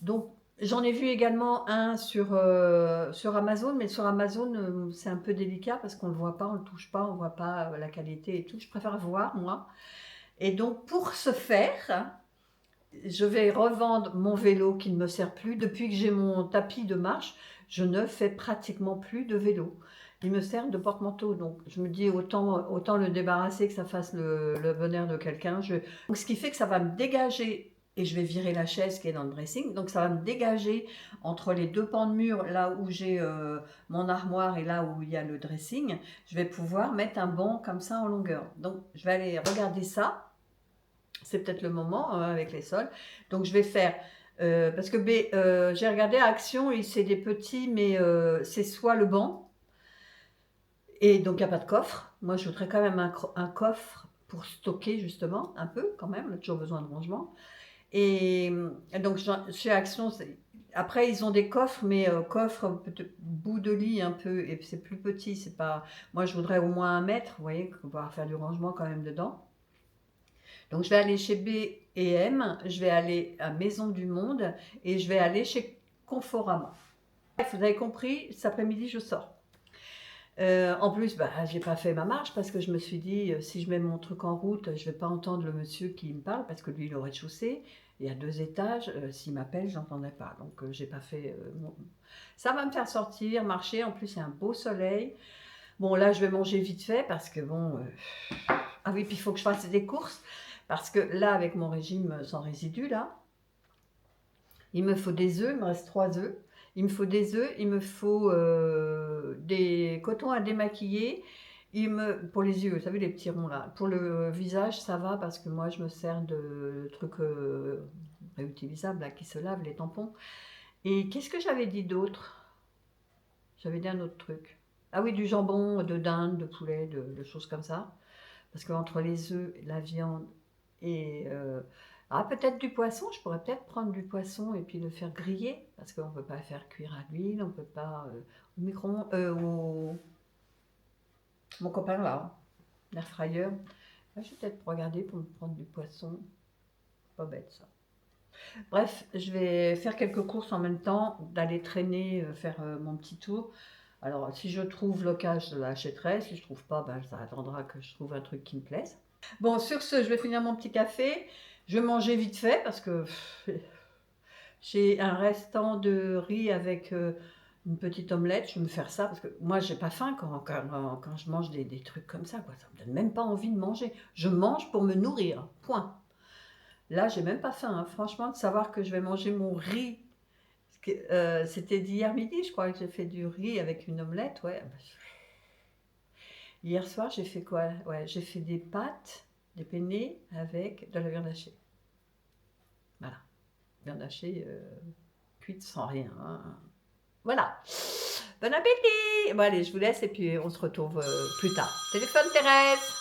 Donc, j'en ai vu également un sur Amazon, mais sur Amazon, c'est un peu délicat parce qu'on ne le voit pas, on ne le touche pas, on ne voit pas la qualité et tout. Je préfère voir, moi. Et donc, pour ce faire, je vais revendre mon vélo qui ne me sert plus. Depuis que j'ai mon tapis de marche, je ne fais pratiquement plus de vélo. Il me sert de porte-manteau, donc je me dis autant le débarrasser que ça fasse le bonheur de quelqu'un. Donc, ce qui fait que ça va me dégager, et je vais virer la chaise qui est dans le dressing, donc ça va me dégager entre les 2 pans de mur, là où j'ai mon armoire et là où il y a le dressing. Je vais pouvoir mettre un banc comme ça en longueur. Donc je vais aller regarder ça. C'est peut-être le moment avec les sols. Donc je vais faire, parce que j'ai regardé à Action, et c'est des petits, mais c'est soit le banc, et donc il n'y a pas de coffre. Moi je voudrais quand même un coffre pour stocker justement, un peu quand même, on a toujours besoin de rangement. Et donc chez Action, après ils ont des coffres, mais coffres bout de lit un peu, et c'est plus petit, c'est pas. Moi je voudrais au moins 1 mètre, vous voyez, pouvoir faire du rangement quand même dedans. Donc je vais aller chez B&M, je vais aller à Maison du Monde et je vais aller chez Conforama. Bref, vous avez compris, cet après-midi je sors. En plus, j'ai pas fait ma marche parce que je me suis dit, si je mets mon truc en route, je vais pas entendre le monsieur qui me parle parce que lui, il est au rez-de-chaussée. Il y a 2 étages. S'il m'appelle, j'entendrai pas. Donc, j'ai pas fait. Ça va me faire sortir, marcher. En plus, il y a un beau soleil. Bon, là, je vais manger vite fait parce que bon. Ah oui, puis il faut que je fasse des courses parce que là, avec mon régime sans résidus, là, il me faut des œufs. Il me reste 3 œufs. Il me faut des œufs, il me faut des cotons à démaquiller. Pour les yeux, vous savez, les petits ronds là. Pour le visage, ça va parce que moi, je me sers de trucs réutilisables là, qui se lavent, les tampons. Et qu'est-ce que j'avais dit d'autre? J'avais dit un autre truc. Ah oui, du jambon, de dinde, de poulet, de choses comme ça. Parce qu'entre les œufs, la viande et peut-être du poisson, je pourrais peut-être prendre du poisson et puis le faire griller, parce qu'on ne peut pas le faire cuire à l'huile, on ne peut pas au micro-ondes, mon copain là, l'air fryer. Là, je vais peut-être regarder pour me prendre du poisson, pas bête ça. Bref, je vais faire quelques courses en même temps, d'aller traîner, faire mon petit tour. Alors, si je trouve l'occasion, je l'achèterai. Si je trouve pas, ça attendra que je trouve un truc qui me plaise. Bon, sur ce, je vais finir mon petit café. Je vais manger vite fait parce que j'ai un restant de riz avec une petite omelette. Je vais me faire ça parce que moi, j'ai pas faim quand je mange des trucs comme ça, quoi. Ça me donne même pas envie de manger. Je mange pour me nourrir, point. Là, j'ai même pas faim, hein. Franchement, de savoir que je vais manger mon riz. C'était d'hier midi, je crois que j'ai fait du riz avec une omelette, ouais. Hier soir, j'ai fait quoi? Ouais, j'ai fait des pâtes, des penne avec de la viande hachée. Voilà, viande hachée cuite sans rien, hein. Voilà. Bon appétit! Bon allez, je vous laisse et puis on se retrouve plus tard. Téléphone Thérèse!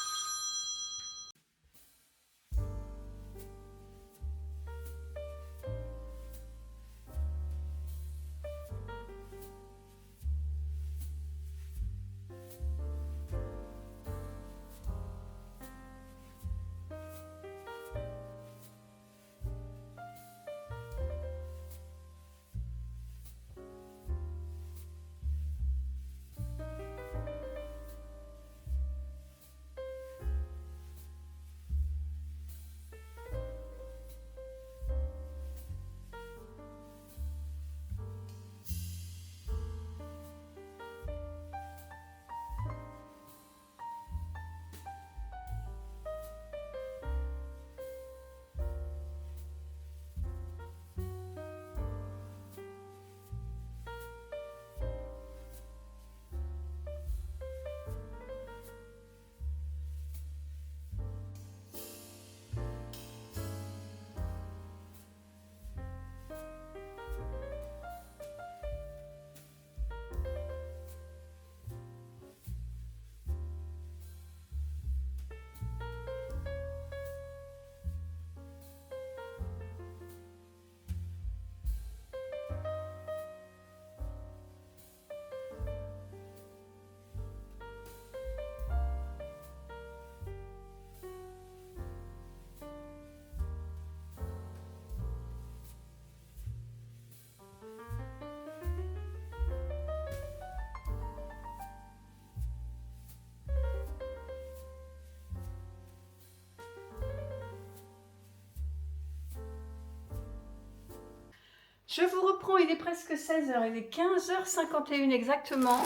Je vous reprends, il est presque 16 h, il est 15h51 exactement.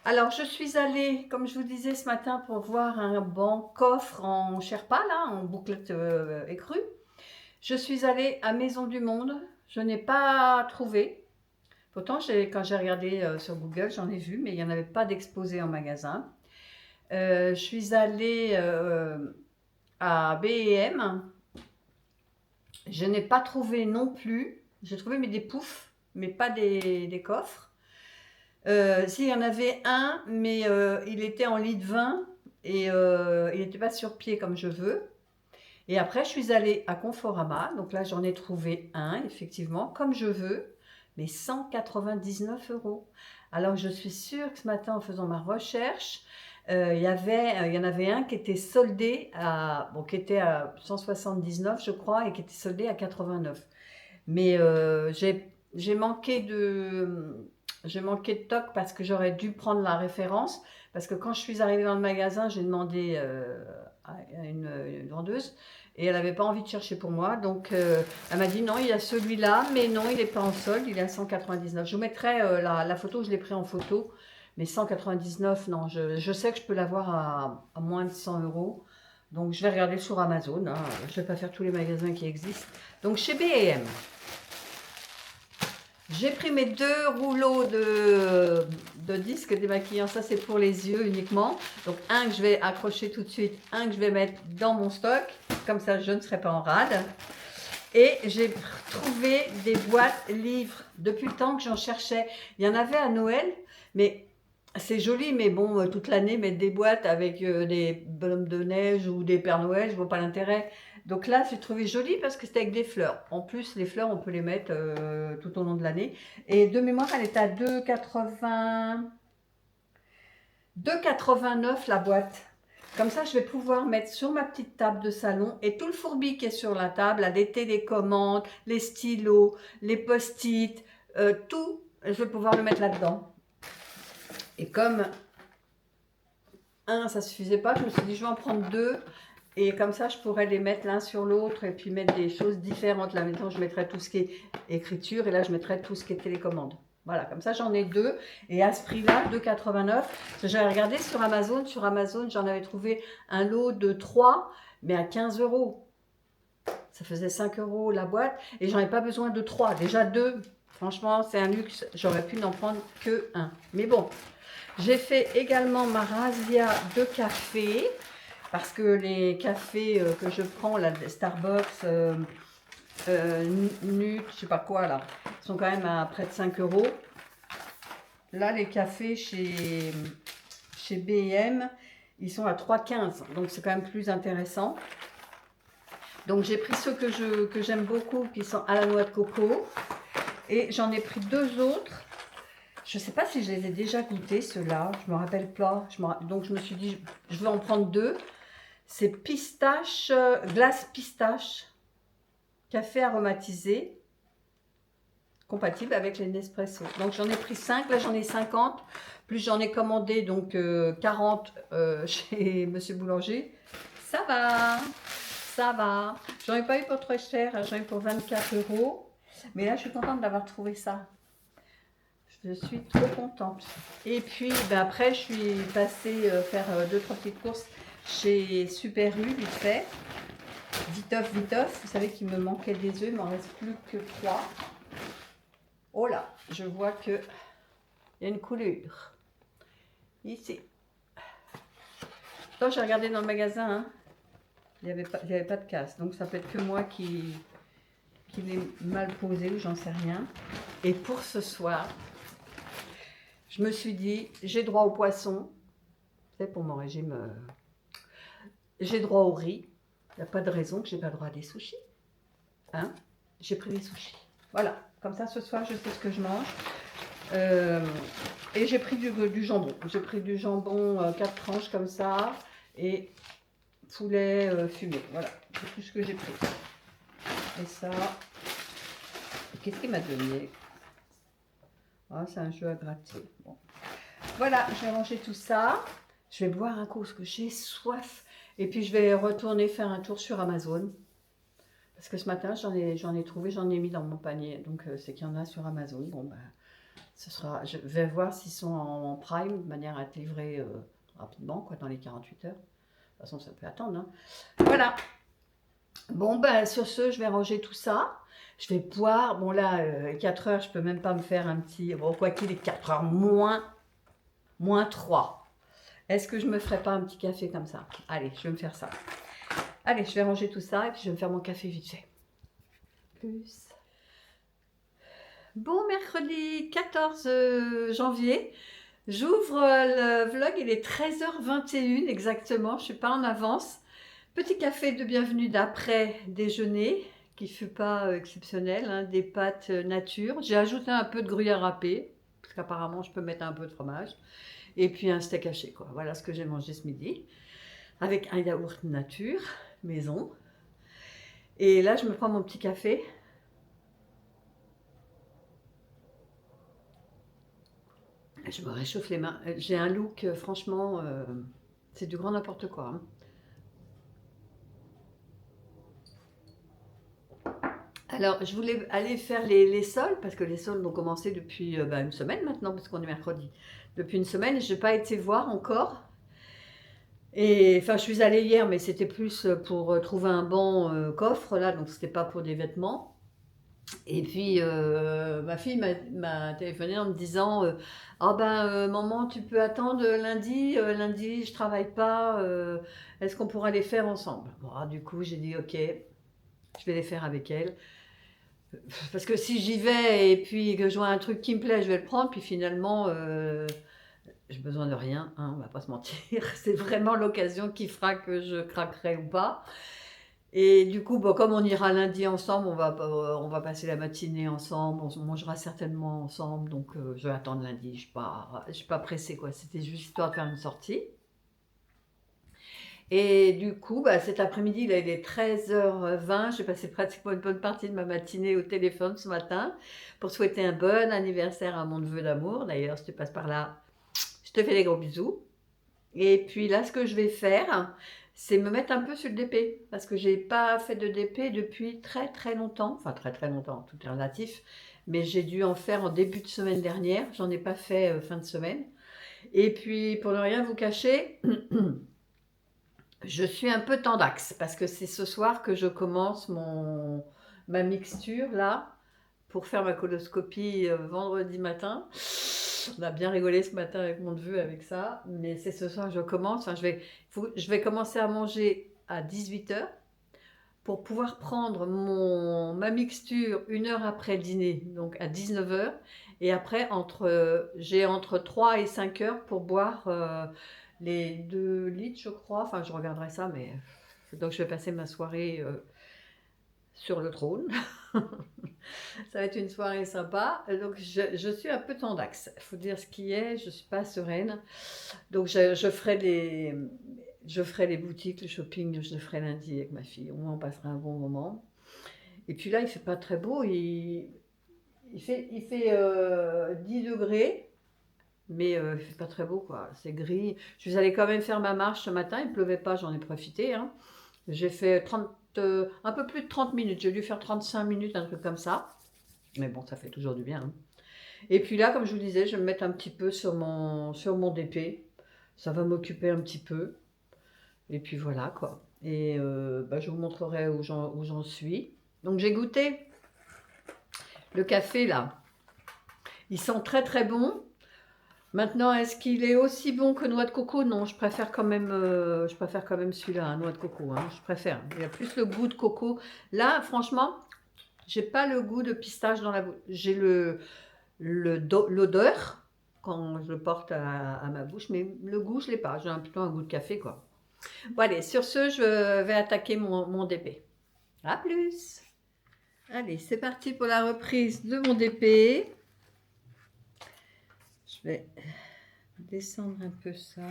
Alors, je suis allée, comme je vous disais ce matin, pour voir un banc coffre en Sherpa, là, en bouclette écrue. Je suis allée à Maison du Monde, je n'ai pas trouvé. Pourtant, quand j'ai regardé sur Google, j'en ai vu, mais il n'y en avait pas d'exposé en magasin. Je suis allée à B&M, je n'ai pas trouvé non plus. J'ai trouvé des poufs, mais pas des coffres. S'il y en avait un, mais il était en lit de vin et il n'était pas sur pied comme je veux. Et après, je suis allée à Conforama. Donc là, j'en ai trouvé un, effectivement, comme je veux, mais 199 €. Alors, je suis sûre que ce matin, en faisant ma recherche, il y en avait un qui était soldé qui était à 179 je crois et qui était soldé à 89. Mais j'ai manqué de toc parce que j'aurais dû prendre la référence. Parce que quand je suis arrivée dans le magasin, j'ai demandé à une vendeuse et elle n'avait pas envie de chercher pour moi. Donc elle m'a dit non, il y a celui-là, mais non, il n'est pas en solde, il est à 199. Je vous mettrai la photo, je l'ai pris en photo. Mais 199, non, je sais que je peux l'avoir à moins de 100 euros. Donc je vais regarder sur Amazon, hein. Je ne vais pas faire tous les magasins qui existent. Donc chez B&M, j'ai pris mes 2 rouleaux de disques démaquillants. Ça, c'est pour les yeux uniquement. Donc, un que je vais accrocher tout de suite, un que je vais mettre dans mon stock. Comme ça, je ne serai pas en rade. Et j'ai trouvé des boîtes livres depuis le temps que j'en cherchais. Il y en avait à Noël, mais c'est joli. Mais bon, toute l'année, mettre des boîtes avec des bonhommes de neige ou des Pères Noël, je vois pas l'intérêt. Donc là, j'ai trouvé joli parce que c'était avec des fleurs. En plus, les fleurs, on peut les mettre tout au long de l'année. Et de mémoire, elle était à 2,89 la boîte. Comme ça, je vais pouvoir mettre sur ma petite table de salon et tout le fourbi qui est sur la table, les télécommandes, les stylos, les post-it, tout, je vais pouvoir le mettre là-dedans. Et comme un, ça suffisait pas, je me suis dit, je vais en prendre 2. Et comme ça, je pourrais les mettre l'un sur l'autre et puis mettre des choses différentes. Là, maintenant, je mettrai tout ce qui est écriture et là, je mettrai tout ce qui est télécommande. Voilà, comme ça, j'en ai 2. Et à ce prix-là, 2,89. J'avais regardé sur Amazon. Sur Amazon, j'en avais trouvé un lot de 3, mais à 15 euros. Ça faisait 5 euros la boîte. Et j'en ai pas besoin de 3. Déjà 2. Franchement, c'est un luxe. J'aurais pu n'en prendre que 1. Mais bon, j'ai fait également ma razzia de café. Parce que les cafés que je prends, là, Starbucks, Nut, je sais pas quoi, là, sont quand même à près de 5 euros. Là, les cafés chez B&M, ils sont à 3,15. Donc, c'est quand même plus intéressant. Donc, j'ai pris ceux que j'aime beaucoup, qui sont à la noix de coco. Et j'en ai pris 2 autres. Je ne sais pas si je les ai déjà goûtés, ceux-là. Je ne me rappelle pas. Donc, je me suis dit, je vais en prendre 2. C'est pistache, glace pistache, café aromatisé, compatible avec les Nespresso. Donc j'en ai pris 5, là j'en ai 50, plus j'en ai commandé donc 40 chez Monsieur Boulanger. Ça va, ça va. J'en ai pas eu pour très cher, j'en ai eu pour 24 euros. Mais là je suis contente d'avoir trouvé ça. Je suis trop contente. Et puis après je suis passée faire 2-3 petites courses chez Super U, vite fait. Viteuf, viteuf. Vous savez qu'il me manquait des œufs, il m'en reste plus que 3. Oh là, je vois que il y a une coulure. Ici. Quand j'ai regardé dans le magasin, hein, il n'y avait pas de casse. Donc ça peut être que moi qui l'ai mal posé ou j'en sais rien. Et pour ce soir, je me suis dit, j'ai droit au poisson. C'est pour mon régime. J'ai droit au riz. Il n'y a pas de raison que je n'ai pas droit à des sushis. Hein? J'ai pris des sushis. Voilà. Comme ça, ce soir, je sais ce que je mange. Et j'ai pris du jambon. J'ai pris du jambon 4 tranches comme ça. Et poulet fumé. Voilà. C'est tout ce que j'ai pris. Et ça. Qu'est-ce qu'il m'a donné? Ah, c'est un jeu à gratter. Bon. Voilà, je vais ranger tout ça. Je vais boire un coup parce que j'ai soif. Et puis je vais retourner faire un tour sur Amazon. Parce que ce matin, j'en ai trouvé, j'en ai mis dans mon panier. Donc c'est qu'il y en a sur Amazon. Bon, ben, je vais voir s'ils sont en prime, de manière à être livrés rapidement, quoi, dans les 48 heures. De toute façon, ça peut attendre. Hein. Voilà. Bon, ben, sur ce, je vais ranger tout ça. Je vais boire. Bon, là, 4 heures, je peux même pas me faire un petit. Bon, quoi qu'il est 4 heures moins 3. Est-ce que je me ferai pas un petit café comme ça? Allez, je vais me faire ça. Allez, je vais ranger tout ça et puis je vais me faire mon café vite fait. Plus. Bon, mercredi 14 janvier. J'ouvre le vlog, il est 13h21 exactement, je ne suis pas en avance. Petit café de bienvenue d'après déjeuner, qui ne fut pas exceptionnel, hein, des pâtes nature. J'ai ajouté un peu de gruyère râpée. parce qu'apparemment, je peux mettre un peu de fromage. Et puis un steak haché, quoi. Voilà ce que j'ai mangé ce midi. Avec un yaourt nature, maison. Et là, je me prends mon petit café. Je me réchauffe les mains. J'ai un look, franchement, c'est du grand n'importe quoi, hein. Alors, je voulais aller faire les sols, parce que les sols ont commencé depuis une semaine maintenant, parce qu'on est mercredi. Depuis une semaine, je n'ai pas été voir encore. Et enfin, je suis allée hier, mais c'était plus pour trouver un banc coffre, là, donc c'était pas pour des vêtements. Et puis, ma fille m'a téléphoné en me disant ah ben, maman, tu peux attendre lundi, lundi, je travaille pas, est-ce qu'on pourra les faire ensemble? Bon, du coup, j'ai dit ok, je vais les faire avec elle. Parce que si j'y vais et puis que je vois un truc qui me plaît, je vais le prendre. Puis finalement, j'ai besoin de rien, hein, on va pas se mentir. C'est vraiment l'occasion qui fera que je craquerai ou pas. Et du coup, bon, comme on ira lundi ensemble, on va passer la matinée ensemble, on mangera certainement ensemble. Donc, je vais attendre lundi. Je suis pas pressée, quoi. C'était juste histoire de faire une sortie. Et du coup, cet après-midi, il est 13h20. J'ai passé pratiquement une bonne partie de ma matinée au téléphone ce matin pour souhaiter un bon anniversaire à mon neveu d'amour. D'ailleurs, si tu passes par là, je te fais des gros bisous. Et puis là, ce que je vais faire, c'est me mettre un peu sur le DP. Parce que j'ai pas fait de DP depuis très très longtemps. Enfin, très très longtemps, tout est relatif. Mais j'ai dû en faire en début de semaine dernière. J'en ai pas fait fin de semaine. Et puis, pour ne rien vous cacher, je suis un peu tendax parce que c'est ce soir que je commence ma mixture là pour faire ma coloscopie vendredi matin. On a bien rigolé ce matin avec mon neveu avec ça, mais c'est ce soir que je commence. Enfin, je vais commencer à manger à 18h pour pouvoir prendre ma mixture une heure après le dîner, donc à 19h. Et après, j'ai entre 3 et 5 heures pour boire les 2 litres, je crois. Enfin, je regarderai ça, mais donc je vais passer ma soirée sur le trône. Ça va être une soirée sympa. Donc, je suis un peu tendax. Il faut dire ce qui est, je ne suis pas sereine. Donc, je ferai les boutiques, le shopping, je le ferai lundi avec ma fille. Au moins, on passera un bon moment. Et puis là, il ne fait pas très beau. Il fait 10 degrés. Mais il ne fait pas très beau, quoi. C'est gris. Je suis allée quand même faire ma marche ce matin. Il ne pleuvait pas, j'en ai profité, hein. J'ai fait un peu plus de 30 minutes. J'ai dû faire 35 minutes, un truc comme ça. Mais bon, ça fait toujours du bien, hein. Et puis là, comme je vous disais, je vais me mettre un petit peu sur mon DP. Ça va m'occuper un petit peu. Et puis voilà, quoi. Et je vous montrerai où j'en suis. Donc j'ai goûté le café, là. Il sent très très bon. Maintenant, est-ce qu'il est aussi bon que noix de coco? Non, je préfère quand même celui-là, hein, noix de coco, hein, je préfère. Il y a plus le goût de coco. Là, franchement, j'ai pas le goût de pistache dans la bouche. J'ai l'odeur quand je le porte à ma bouche, mais le goût, je l'ai pas. J'ai plutôt un goût de café, quoi. Bon, allez, sur ce, je vais attaquer mon DP. À plus! Allez, c'est parti pour la reprise de mon DP. Je vais descendre un peu ça.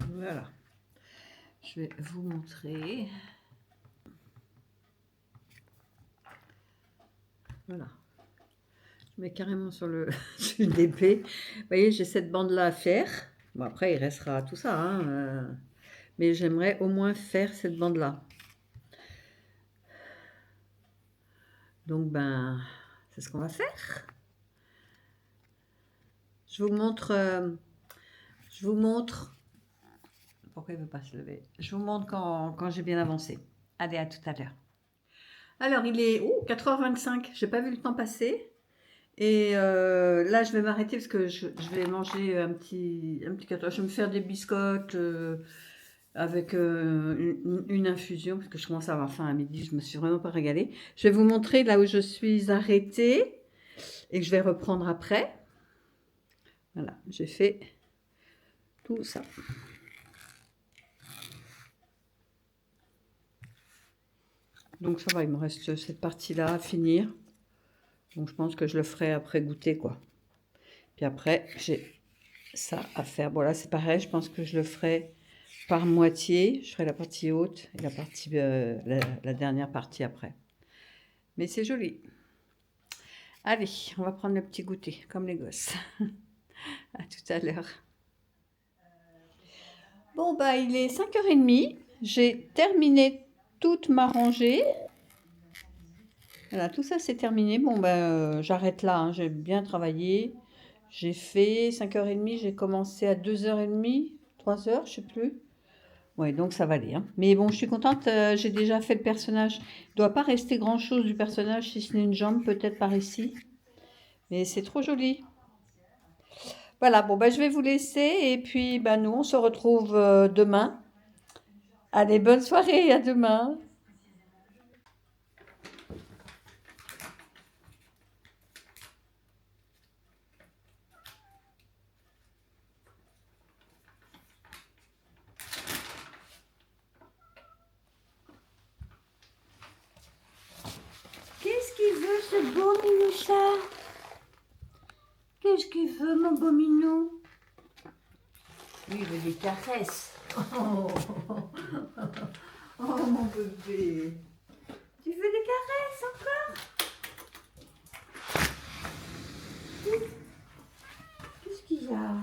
Voilà. Je vais vous montrer. Voilà. Je mets carrément sur le DP. Vous voyez, j'ai cette bande-là à faire. Bon, après, il restera tout ça, hein, mais j'aimerais au moins faire cette bande-là. Donc, c'est ce qu'on va faire. Je vous montre. Pourquoi il ne veut pas se lever? Je vous montre quand j'ai bien avancé. Allez, à tout à l'heure. Alors, il est 4h25. Je n'ai pas vu le temps passer. Et là, je vais m'arrêter parce que je vais manger un petit gâteau. Je vais me faire des biscottes avec une infusion parce que je commence à avoir faim à midi. Je me suis vraiment pas régalée. Je vais vous montrer là où je suis arrêtée et que je vais reprendre après. Voilà, j'ai fait tout ça. Donc ça va, il me reste cette partie-là à finir. Donc je pense que je le ferai après goûter, quoi. Puis après, j'ai ça à faire. Bon là, c'est pareil, je pense que je le ferai par moitié. Je ferai la partie haute et la partie, la dernière partie après. Mais c'est joli. Allez, on va prendre le petit goûter, comme les gosses. À tout à l'heure. Bon, bah, il est 5h30. J'ai terminé toute ma rangée. Voilà, tout ça c'est terminé. Bon, bah, j'arrête là, hein. J'ai bien travaillé. J'ai fait 5h30, j'ai commencé à 2h30, 3h, je sais plus. Ouais, donc ça va aller, hein. Mais bon, je suis contente, j'ai déjà fait le personnage. Il ne doit pas rester grand-chose du personnage, si ce n'est une jambe, peut-être par ici. Mais c'est trop joli. Voilà, bon, bah, je vais vous laisser. Et puis, bah, nous, on se retrouve demain. Allez, bonne soirée, à demain. Qu'est-ce qu'il veut, ce beau minoucha? Qu'est-ce qu'il veut, mon beau minou? Lui, il veut des caresses. Oh, oh, mon bébé. Tu veux des caresses encore? Qu'est-ce qu'il y a?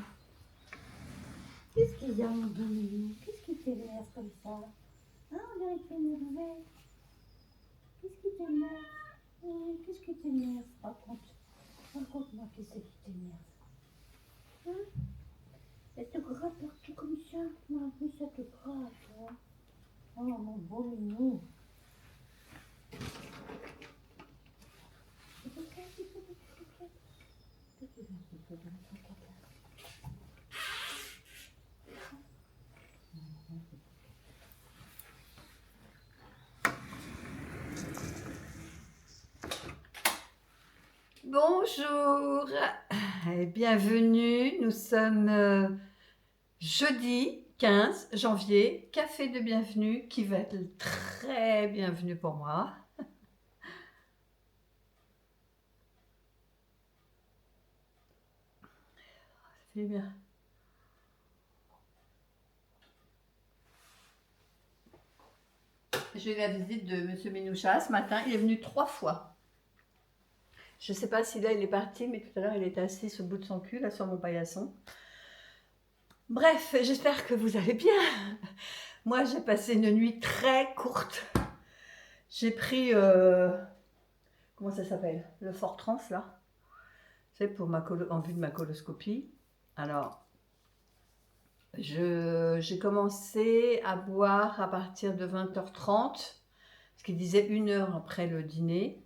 Qu'est-ce qu'il y a, mon beau minou? Qu'est-ce qui t'énerve comme ça? Hein, on dirait qu'il t'énerve. Qu'est-ce qui t'énerve? Qu'est-ce qui t'énerve? Raconte-moi qu'est-ce qui t'énerve. Hein? Elle te gratte partout comme ça. Moi, en plus, ça te gratte. Hein? Oh, mon beau minou. Bonjour et bienvenue. Nous sommes jeudi 15 janvier, café de bienvenue qui va être très bienvenu pour moi. Ça fait bien. J'ai eu la visite de Monsieur Minoucha ce matin. Il est venu 3 fois. Je ne sais pas si là il est parti, mais tout à l'heure il était assis sur le bout de son cul, là sur mon paillasson. Bref, j'espère que vous allez bien. Moi, j'ai passé une nuit très courte. J'ai pris, comment ça s'appelle? Le Fortrans, là. C'est pour en vue de ma coloscopie. Alors, j'ai commencé à boire à partir de 20h30, ce qui disait 1 heure après le dîner.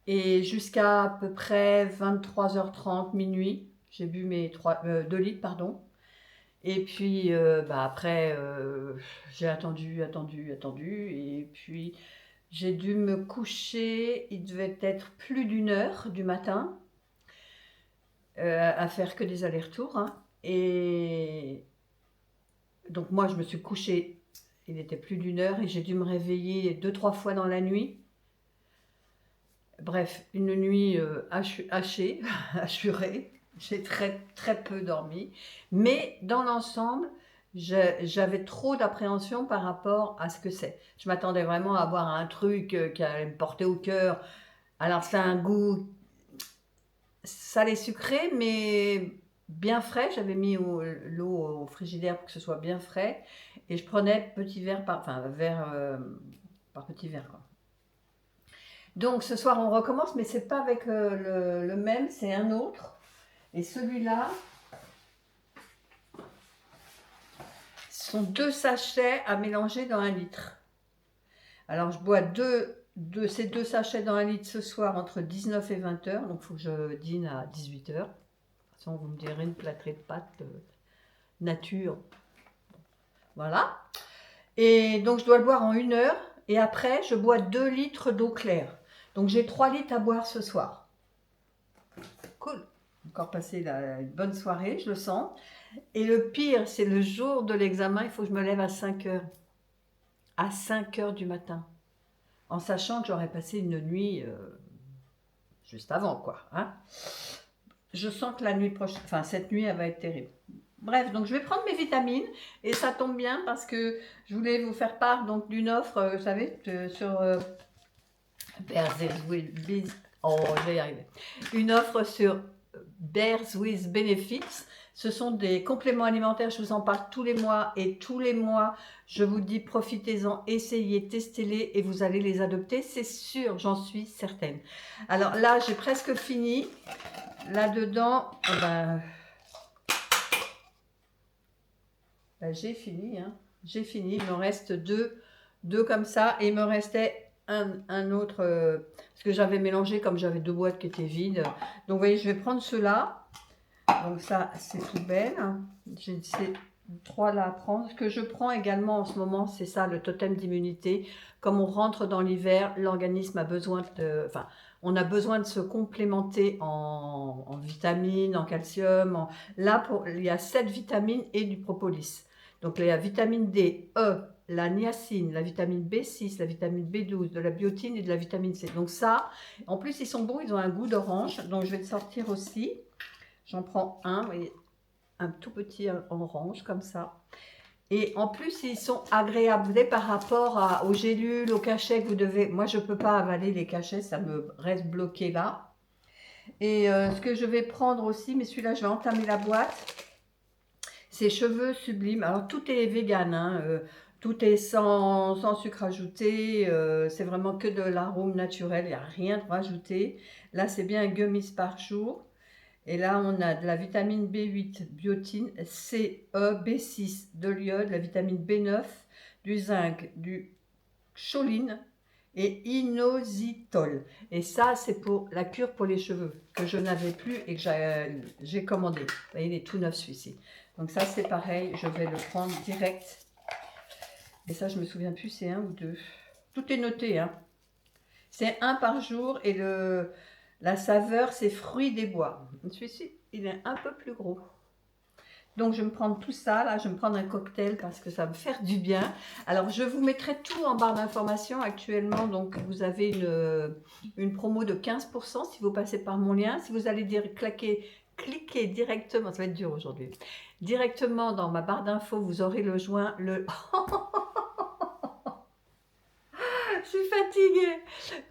Et jusqu'à peu près 23h30, minuit, j'ai bu mes 2 litres, pardon. Et puis après, j'ai attendu. Et puis, j'ai dû me coucher, il devait être plus d'1 heure du matin, à faire que des allers-retours, hein. Et donc moi, je me suis couchée, il était plus d'1 heure et j'ai dû me réveiller 2-3 fois dans la nuit. Bref, une nuit hachée, hachurée. J'ai très peu dormi. Mais dans l'ensemble, j'avais trop d'appréhension par rapport à ce que c'est. Je m'attendais vraiment à avoir un truc qui allait me porter au cœur. Alors, c'est un goût salé sucré, mais bien frais. J'avais mis l'eau au frigidaire pour que ce soit bien frais. Et je prenais petit verre verre par petit verre, quoi. Donc ce soir on recommence, mais c'est pas avec le même, c'est un autre. Et celui-là, ce sont 2 sachets à mélanger dans 1 litre. Alors je bois ces 2 sachets dans 1 litre ce soir entre 19 et 20 heures. Donc il faut que je dîne à 18 heures. De toute façon, vous me direz une plâtrée de pâtes nature. Voilà. Et donc je dois le boire en 1 heure. Et après, je bois 2 litres d'eau claire. Donc j'ai 3 litres à boire ce soir. Cool. encore passer une bonne soirée, je le sens. Et le pire, c'est le jour de l'examen, il faut que je me lève à 5 heures. À 5 heures du matin. En sachant que j'aurais passé une nuit juste avant, quoi. Hein. Je sens que la nuit prochaine, enfin cette nuit, elle va être terrible. Bref, donc je vais prendre mes vitamines et ça tombe bien parce que je voulais vous faire part donc d'une offre, vous savez, sur oh, je vais y arriver. Une offre sur Bears with Benefits. Ce sont des compléments alimentaires, je vous en parle tous les mois et tous les mois, je vous dis profitez-en, essayez, testez-les et vous allez les adopter, c'est sûr, j'en suis certaine. Alors là, j'ai presque fini. Là-dedans, j'ai fini, hein. J'ai fini, il me reste deux comme ça et il me restait un autre, parce que j'avais mélangé comme j'avais 2 boîtes qui étaient vides. Donc vous voyez, je vais prendre ceux-là. Donc ça, c'est poubelle. J'ai ces 3 là à prendre. Ce que je prends également en ce moment, c'est ça, le totem d'immunité. Comme on rentre dans l'hiver, l'organisme a besoin de... Enfin, on a besoin de se complémenter en vitamines, en calcium. Là, il y a 7 vitamines et du propolis. Donc la vitamine D, E, la niacine, la vitamine B6, la vitamine B12, de la biotine et de la vitamine C. Donc ça, en plus ils sont bons, ils ont un goût d'orange. Donc je vais le sortir aussi. J'en prends un, vous voyez, un tout petit orange comme ça. Et en plus, ils sont agréables. Vous voyez, par rapport aux gélules, aux cachets que vous devez... Moi, je ne peux pas avaler les cachets, ça me reste bloqué là. Et ce que je vais prendre aussi, mais celui-là, je vais entamer la boîte. C'est cheveux sublimes. Alors, tout est vegan, hein, tout est sans sucre ajouté. C'est vraiment que de l'arôme naturel, il n'y a rien de rajouté. Là, c'est bien un gummies par jour. Et là, on a de la vitamine B8, biotine, C, E, B6, de l'iode, la vitamine B9, du zinc, du choline et inositol. Et ça, c'est pour la cure pour les cheveux que je n'avais plus et que j'ai commandé. Vous voyez, il est tout neuf celui-ci. Donc ça, c'est pareil, je vais le prendre direct. Et ça, je me souviens plus, c'est 1 ou 2. Tout est noté, hein. C'est 1 par jour et la saveur, c'est fruits des bois. Celui-ci, il est un peu plus gros. Donc, je vais me prendre tout ça. Là, je vais me prendre un cocktail parce que ça va me faire du bien. Alors, je vous mettrai tout en barre d'informations actuellement. Donc, vous avez une promo de 15% si vous passez par mon lien. Si vous allez cliquer directement, ça va être dur aujourd'hui, directement dans ma barre d'infos, vous aurez le joint, Je suis fatiguée.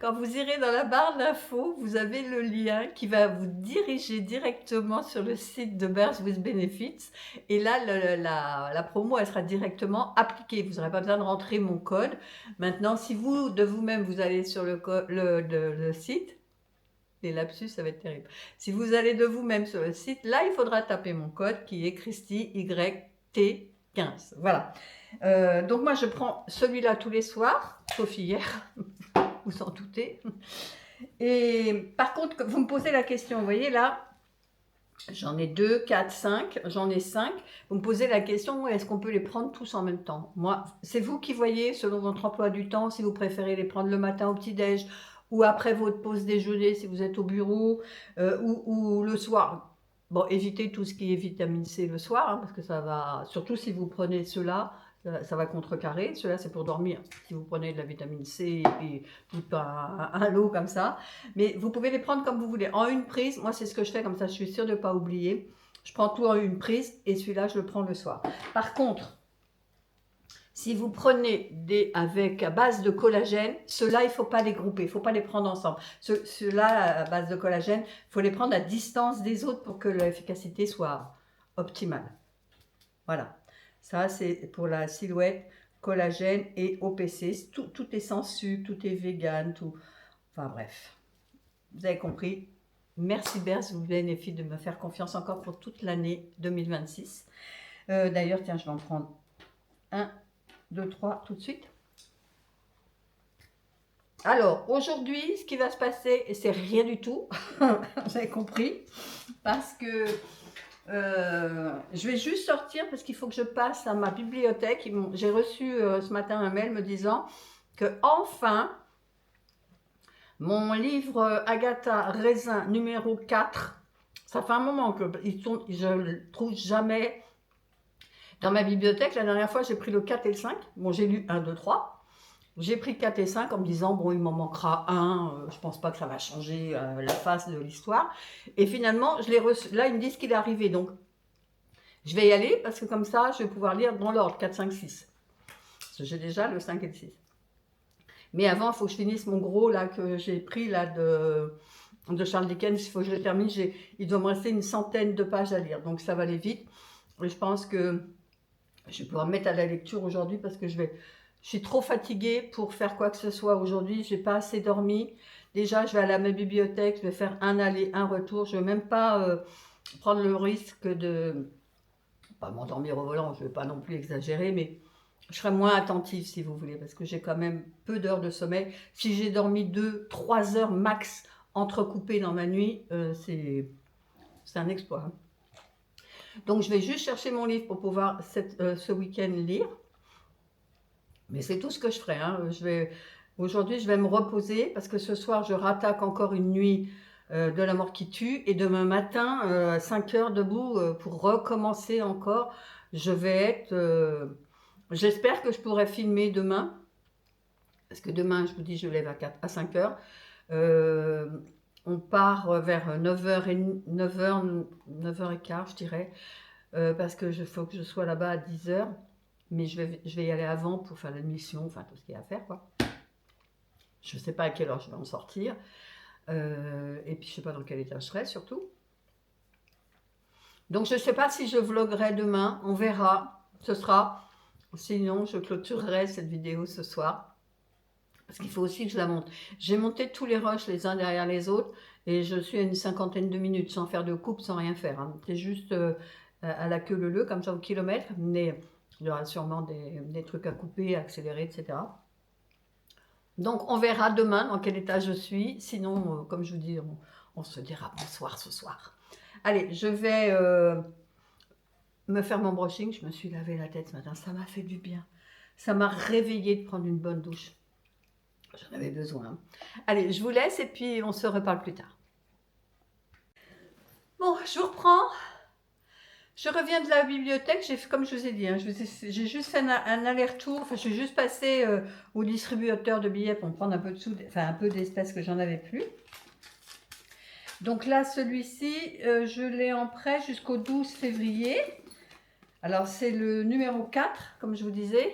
Quand vous irez dans la barre d'infos, vous avez le lien qui va vous diriger directement sur le site de Bears with Benefits. Et là, la promo, elle sera directement appliquée. Vous n'aurez pas besoin de rentrer mon code. Maintenant, si vous, de vous-même, vous allez sur le site, les lapsus, ça va être terrible. Si vous allez de vous-même sur le site, là, il faudra taper mon code qui est Christy YT15. Voilà. Donc moi, je prends celui-là tous les soirs, sauf hier, vous en doutez. Et par contre, vous me posez la question, vous voyez là, j'en ai 2, 4, 5, j'en ai 5. Vous me posez la question, est-ce qu'on peut les prendre tous en même temps? Moi, c'est vous qui voyez, selon votre emploi du temps, si vous préférez les prendre le matin au petit-déj ou après votre pause déjeuner si vous êtes au bureau ou le soir. Bon, évitez tout ce qui est vitamine C le soir, hein, parce que ça va, surtout si vous prenez cela, ça va contrecarrer. Cela, c'est pour dormir. Si vous prenez de la vitamine C et tout un lot comme ça. Mais vous pouvez les prendre comme vous voulez. En une prise, moi, c'est ce que je fais. Comme ça, je suis sûre de ne pas oublier. Je prends tout en une prise et celui-là, je le prends le soir. Par contre, si vous prenez à base de collagène, ceux-là, il ne faut pas les grouper, il ne faut pas les prendre ensemble. Ceux-là, à base de collagène, il faut les prendre à distance des autres pour que l'efficacité soit optimale. Voilà. Ça, c'est pour la silhouette, collagène et OPC. Tout est sans sucre, tout est vegan, tout. Enfin bref, vous avez compris. Merci Bers, vous bénéficie de me faire confiance encore pour toute l'année 2026. D'ailleurs, tiens, je vais en prendre 1, 2, 3 tout de suite. Alors, aujourd'hui, ce qui va se passer, c'est rien du tout. Vous avez compris. Parce que je vais juste sortir parce qu'il faut que je passe à ma bibliothèque. J'ai reçu ce matin un mail me disant que enfin mon livre Agatha Raisin numéro 4 Ça fait un moment que je ne le trouve jamais dans ma bibliothèque. La dernière fois, j'ai pris le 4 et le 5. Bon, j'ai lu 1, 2, 3. J'ai pris 4 et 5 en me disant, bon, il m'en manquera un. Je ne pense pas que ça va changer la face de l'histoire. Et finalement, je l'ai reçu. Là, ils me disent qu'il est arrivé. Donc, je vais y aller parce que comme ça, je vais pouvoir lire dans l'ordre 4, 5, 6. Parce que j'ai déjà le 5 et le 6. Mais avant, il faut que je finisse mon gros là que j'ai pris là de Charles Dickens. Il faut que je le termine. Il doit me rester une centaine de pages à lire. Donc ça va aller vite. Et je pense que je vais pouvoir me mettre à la lecture aujourd'hui parce que je suis trop fatiguée pour faire quoi que ce soit aujourd'hui. Je n'ai pas assez dormi. Déjà, je vais aller à ma bibliothèque. Je vais faire un aller, un retour. Je ne vais même pas prendre le risque de pas m'endormir au volant. Je ne vais pas non plus exagérer, mais je serai moins attentive si vous voulez, parce que j'ai quand même peu d'heures de sommeil. Si j'ai dormi 2, 3 heures max entrecoupées dans ma nuit, c'est un exploit. Donc je vais juste chercher mon livre pour pouvoir ce week-end lire. Mais c'est tout ce que je ferai. Hein. Aujourd'hui, je vais me reposer parce que ce soir, je rattaque encore une nuit de la mort qui tue. Et demain matin, à 5 heures debout pour recommencer encore. Je vais être... J'espère que je pourrai filmer demain, parce que demain, je vous dis, je lève à 5 heures. On part vers 9h15, je dirais, parce que faut que je sois là-bas à 10h. Mais je vais y aller avant pour faire l'admission, enfin tout ce qu'il y a à faire, quoi. Je ne sais pas à quelle heure je vais en sortir. Et puis, je ne sais pas dans quel état je serai, surtout. Donc, je ne sais pas si je vloguerai demain. On verra. Ce sera... Sinon, je clôturerai cette vidéo ce soir. Parce qu'il faut aussi que je la monte. J'ai monté tous les rushs les uns derrière les autres. Et je suis à une 50aine de minutes, sans faire de coupe, sans rien faire. Hein. C'est juste à la queue leu, comme ça au kilomètre. Mais il y aura sûrement des trucs à couper, à accélérer, etc. Donc, on verra demain dans quel état je suis. Sinon, comme je vous dis, on se dira bonsoir ce soir. Allez, je vais... me faire mon brushing, je me suis lavé la tête ce matin, ça m'a fait du bien. Ça m'a réveillée de prendre une bonne douche. J'en avais besoin. Allez, je vous laisse et puis on se reparle plus tard. Bon, je vous reprends. Je reviens de la bibliothèque, comme je vous ai dit, hein, j'ai juste fait un aller-retour, enfin je suis juste passée au distributeur de billets pour me prendre un peu de sous, enfin un peu d'espèces que j'en avais plus. Donc là, celui-ci, je l'ai en prêt jusqu'au 12 février. Alors, c'est le numéro 4, comme je vous disais.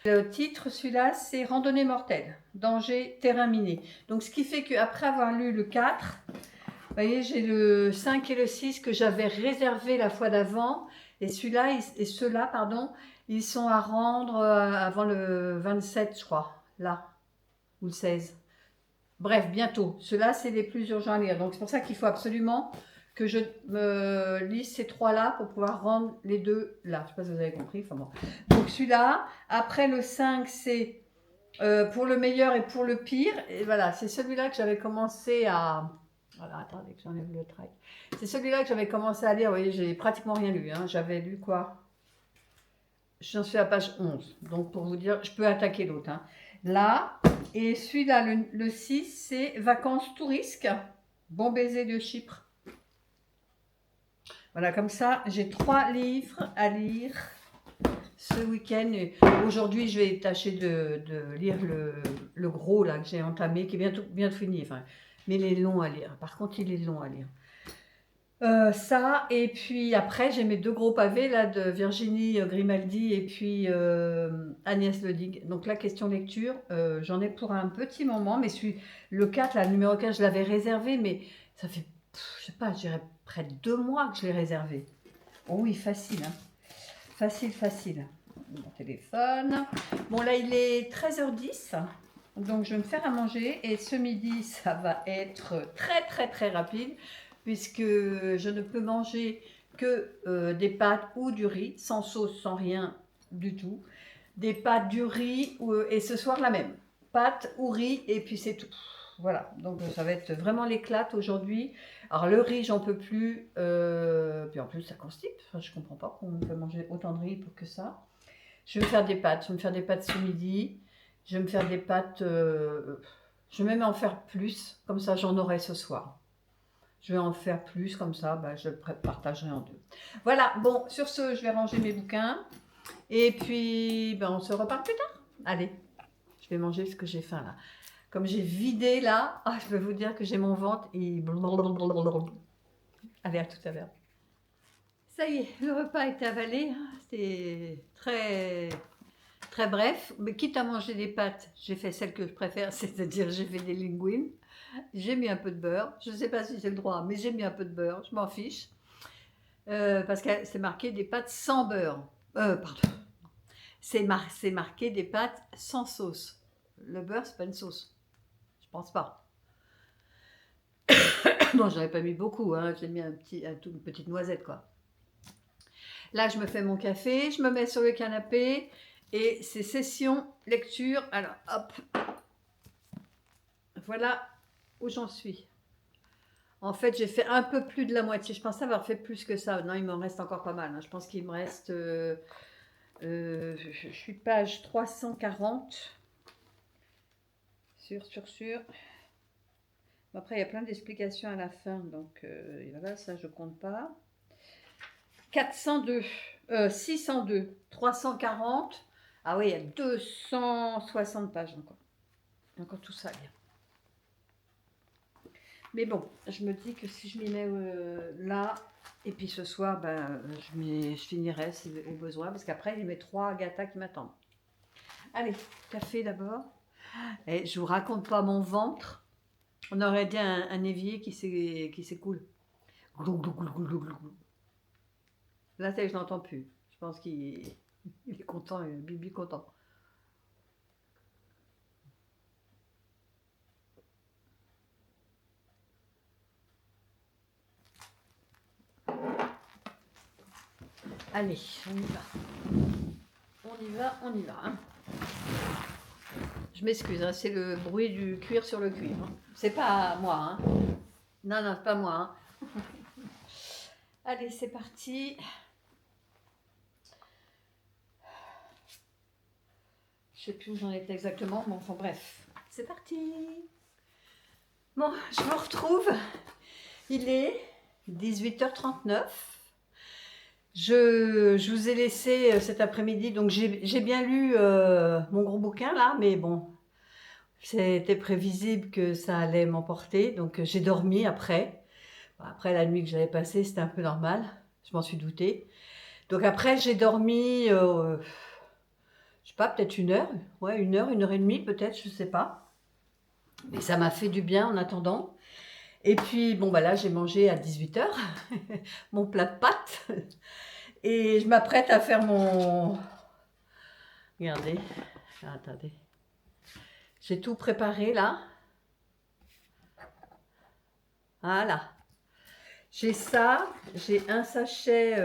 Le titre, celui-là, c'est Randonnée mortelle, danger, terrain miné. Donc, ce qui fait qu'après avoir lu le 4, vous voyez, j'ai le 5 et le 6 que j'avais réservé la fois d'avant. Et ceux-là, pardon, ils sont à rendre avant le 27, je crois, là, ou le 16. Bref, bientôt. Ceux-là, c'est les plus urgents à lire. Donc, c'est pour ça qu'il faut absolument que je me lise ces trois-là pour pouvoir rendre les deux là. Je ne sais pas si vous avez compris. Enfin bon. Donc celui-là. Après le 5, c'est pour le meilleur et pour le pire. Et voilà, c'est celui-là que j'avais commencé à... Voilà, attendez que j'enlève le track. C'est celui-là que j'avais commencé à lire. Vous voyez, j'ai pratiquement rien lu. Hein. J'avais lu quoi? J'en suis à page 11. Donc pour vous dire, je peux attaquer l'autre. Hein. Là, et celui-là, le 6, c'est Vacances tout risque. Bon baiser de Chypre. Voilà, comme ça, j'ai 3 livres à lire ce week-end. Aujourd'hui, je vais tâcher de lire le gros là que j'ai entamé, qui est bientôt fini. Enfin, mais il est long à lire. Par contre, il est long à lire. Ça, et puis après, j'ai mes 2 gros pavés là de Virginie Grimaldi et puis Agnès Ledig. Donc la question lecture, j'en ai pour un petit moment, mais le 4, là, le numéro 4, je l'avais réservé, mais ça fait, je sais pas, je dirais près de 2 mois que je l'ai réservé. Oh oui, facile, hein. Facile. Mon téléphone. Bon, là, il est 13h10, donc je vais me faire à manger, et ce midi, ça va être très rapide, puisque je ne peux manger que des pâtes ou du riz, sans sauce, sans rien du tout. Des pâtes, du riz, et ce soir la même. Pâtes ou riz, et puis c'est tout. Voilà, donc ça va être vraiment l'éclate aujourd'hui. Alors le riz, j'en peux plus, puis en plus ça constipe. Enfin, je comprends pas qu'on peut manger autant de riz pour que ça. Je vais me faire des pâtes, ce midi. Je vais me faire des pâtes, je vais même en faire plus, comme ça j'en aurai ce soir. Je vais en faire plus, comme ça, bah, je partagerai en deux. Voilà, bon, sur ce, je vais ranger mes bouquins. Et puis, ben, on se reparle plus tard. Allez, je vais manger ce que j'ai faim là. Comme j'ai vidé là, je peux vous dire que j'ai mon ventre et... Allez, à tout à l'heure. Ça y est, le repas est avalé. C'est très, très bref. Mais quitte à manger des pâtes, j'ai fait celle que je préfère, c'est-à-dire j'ai fait des linguines. J'ai mis un peu de beurre. Je ne sais pas si j'ai le droit, mais j'ai mis un peu de beurre. Je m'en fiche. Parce que c'est marqué des pâtes sans beurre. Pardon. C'est marqué des pâtes sans sauce. Le beurre, c'est pas une sauce. Je pense pas. Non, j'en ai pas mis beaucoup. Hein. J'ai mis une petite noisette, quoi. Là, je me fais mon café. Je me mets sur le canapé. Et c'est session lecture. Alors, hop. Voilà où j'en suis. En fait, j'ai fait un peu plus de la moitié. Je pensais avoir fait plus que ça. Non, il m'en reste encore pas mal. Hein. Je pense qu'il me reste... je suis page 340. Sûr. Après, il y a plein d'explications à la fin. Donc, voilà, ça, je compte pas. 402. 602. 340. Ah oui, il y a 260 pages encore. Encore tout ça, bien. Mais bon, je me dis que si je m'y mets là, et puis ce soir, ben, je finirai au besoin, parce qu'après, il y a mes 3 Agatha qui m'attendent. Allez, café d'abord. Et je vous raconte pas mon ventre. On aurait dit un évier qui s'écoule. Là, je n'entends plus. Je pense qu'il est content, Bibi content. Allez, on y va. On y va. Hein. Je m'excuse, hein, c'est le bruit du cuir sur le cuir. Hein. C'est pas moi. Hein. Non, c'est pas moi. Hein. Allez, c'est parti. Je sais plus où j'en étais exactement, mais enfin bref. C'est parti. Bon, je vous retrouve. Il est 18h39. Je vous ai laissé cet après-midi, donc j'ai bien lu mon gros bouquin là, mais bon, c'était prévisible que ça allait m'emporter, donc j'ai dormi après. Après la nuit que j'avais passée, c'était un peu normal, je m'en suis doutée. Donc après j'ai dormi, je sais pas, peut-être 1 heure, ouais, 1 heure et demie peut-être, je sais pas. Mais ça m'a fait du bien en attendant. Et puis bon bah là j'ai mangé à 18h, mon plat de pâtes. Et je m'apprête à faire mon... Regardez, attendez. J'ai tout préparé là. Voilà. J'ai ça, j'ai un sachet...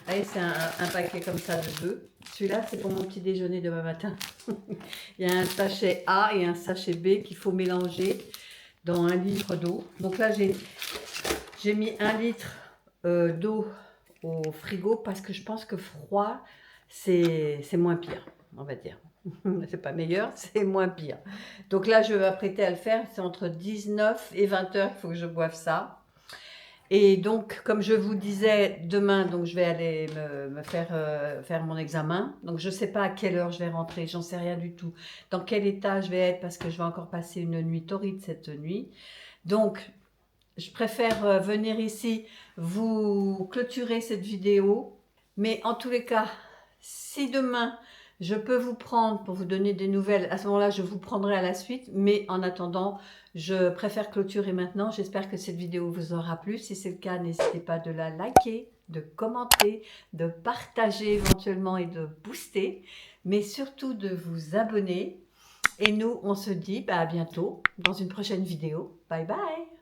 Allez, c'est un paquet comme ça de 2. Celui-là, c'est pour mon petit déjeuner demain matin. Il y a un sachet A et un sachet B qu'il faut mélanger dans 1 litre d'eau. Donc là, j'ai mis 1 litre d'eau au frigo parce que je pense que froid, c'est moins pire, on va dire. C'est pas meilleur, c'est moins pire. Donc là, je vais m'apprêter à le faire. C'est entre 19 et 20 heures qu'il faut que je boive ça. Et donc, comme je vous disais, demain, donc, je vais aller me faire mon examen. Donc, je ne sais pas à quelle heure je vais rentrer, j'en sais rien du tout. Dans quel état je vais être, parce que je vais encore passer une nuit torride cette nuit. Donc, je préfère venir ici, vous clôturer cette vidéo. Mais en tous les cas, si demain, je peux vous prendre pour vous donner des nouvelles, à ce moment-là, je vous prendrai à la suite. Mais en attendant, je préfère clôturer maintenant. J'espère que cette vidéo vous aura plu. Si c'est le cas, n'hésitez pas de la liker, de commenter, de partager éventuellement et de booster. Mais surtout de vous abonner. Et nous, on se dit à bientôt dans une prochaine vidéo. Bye bye!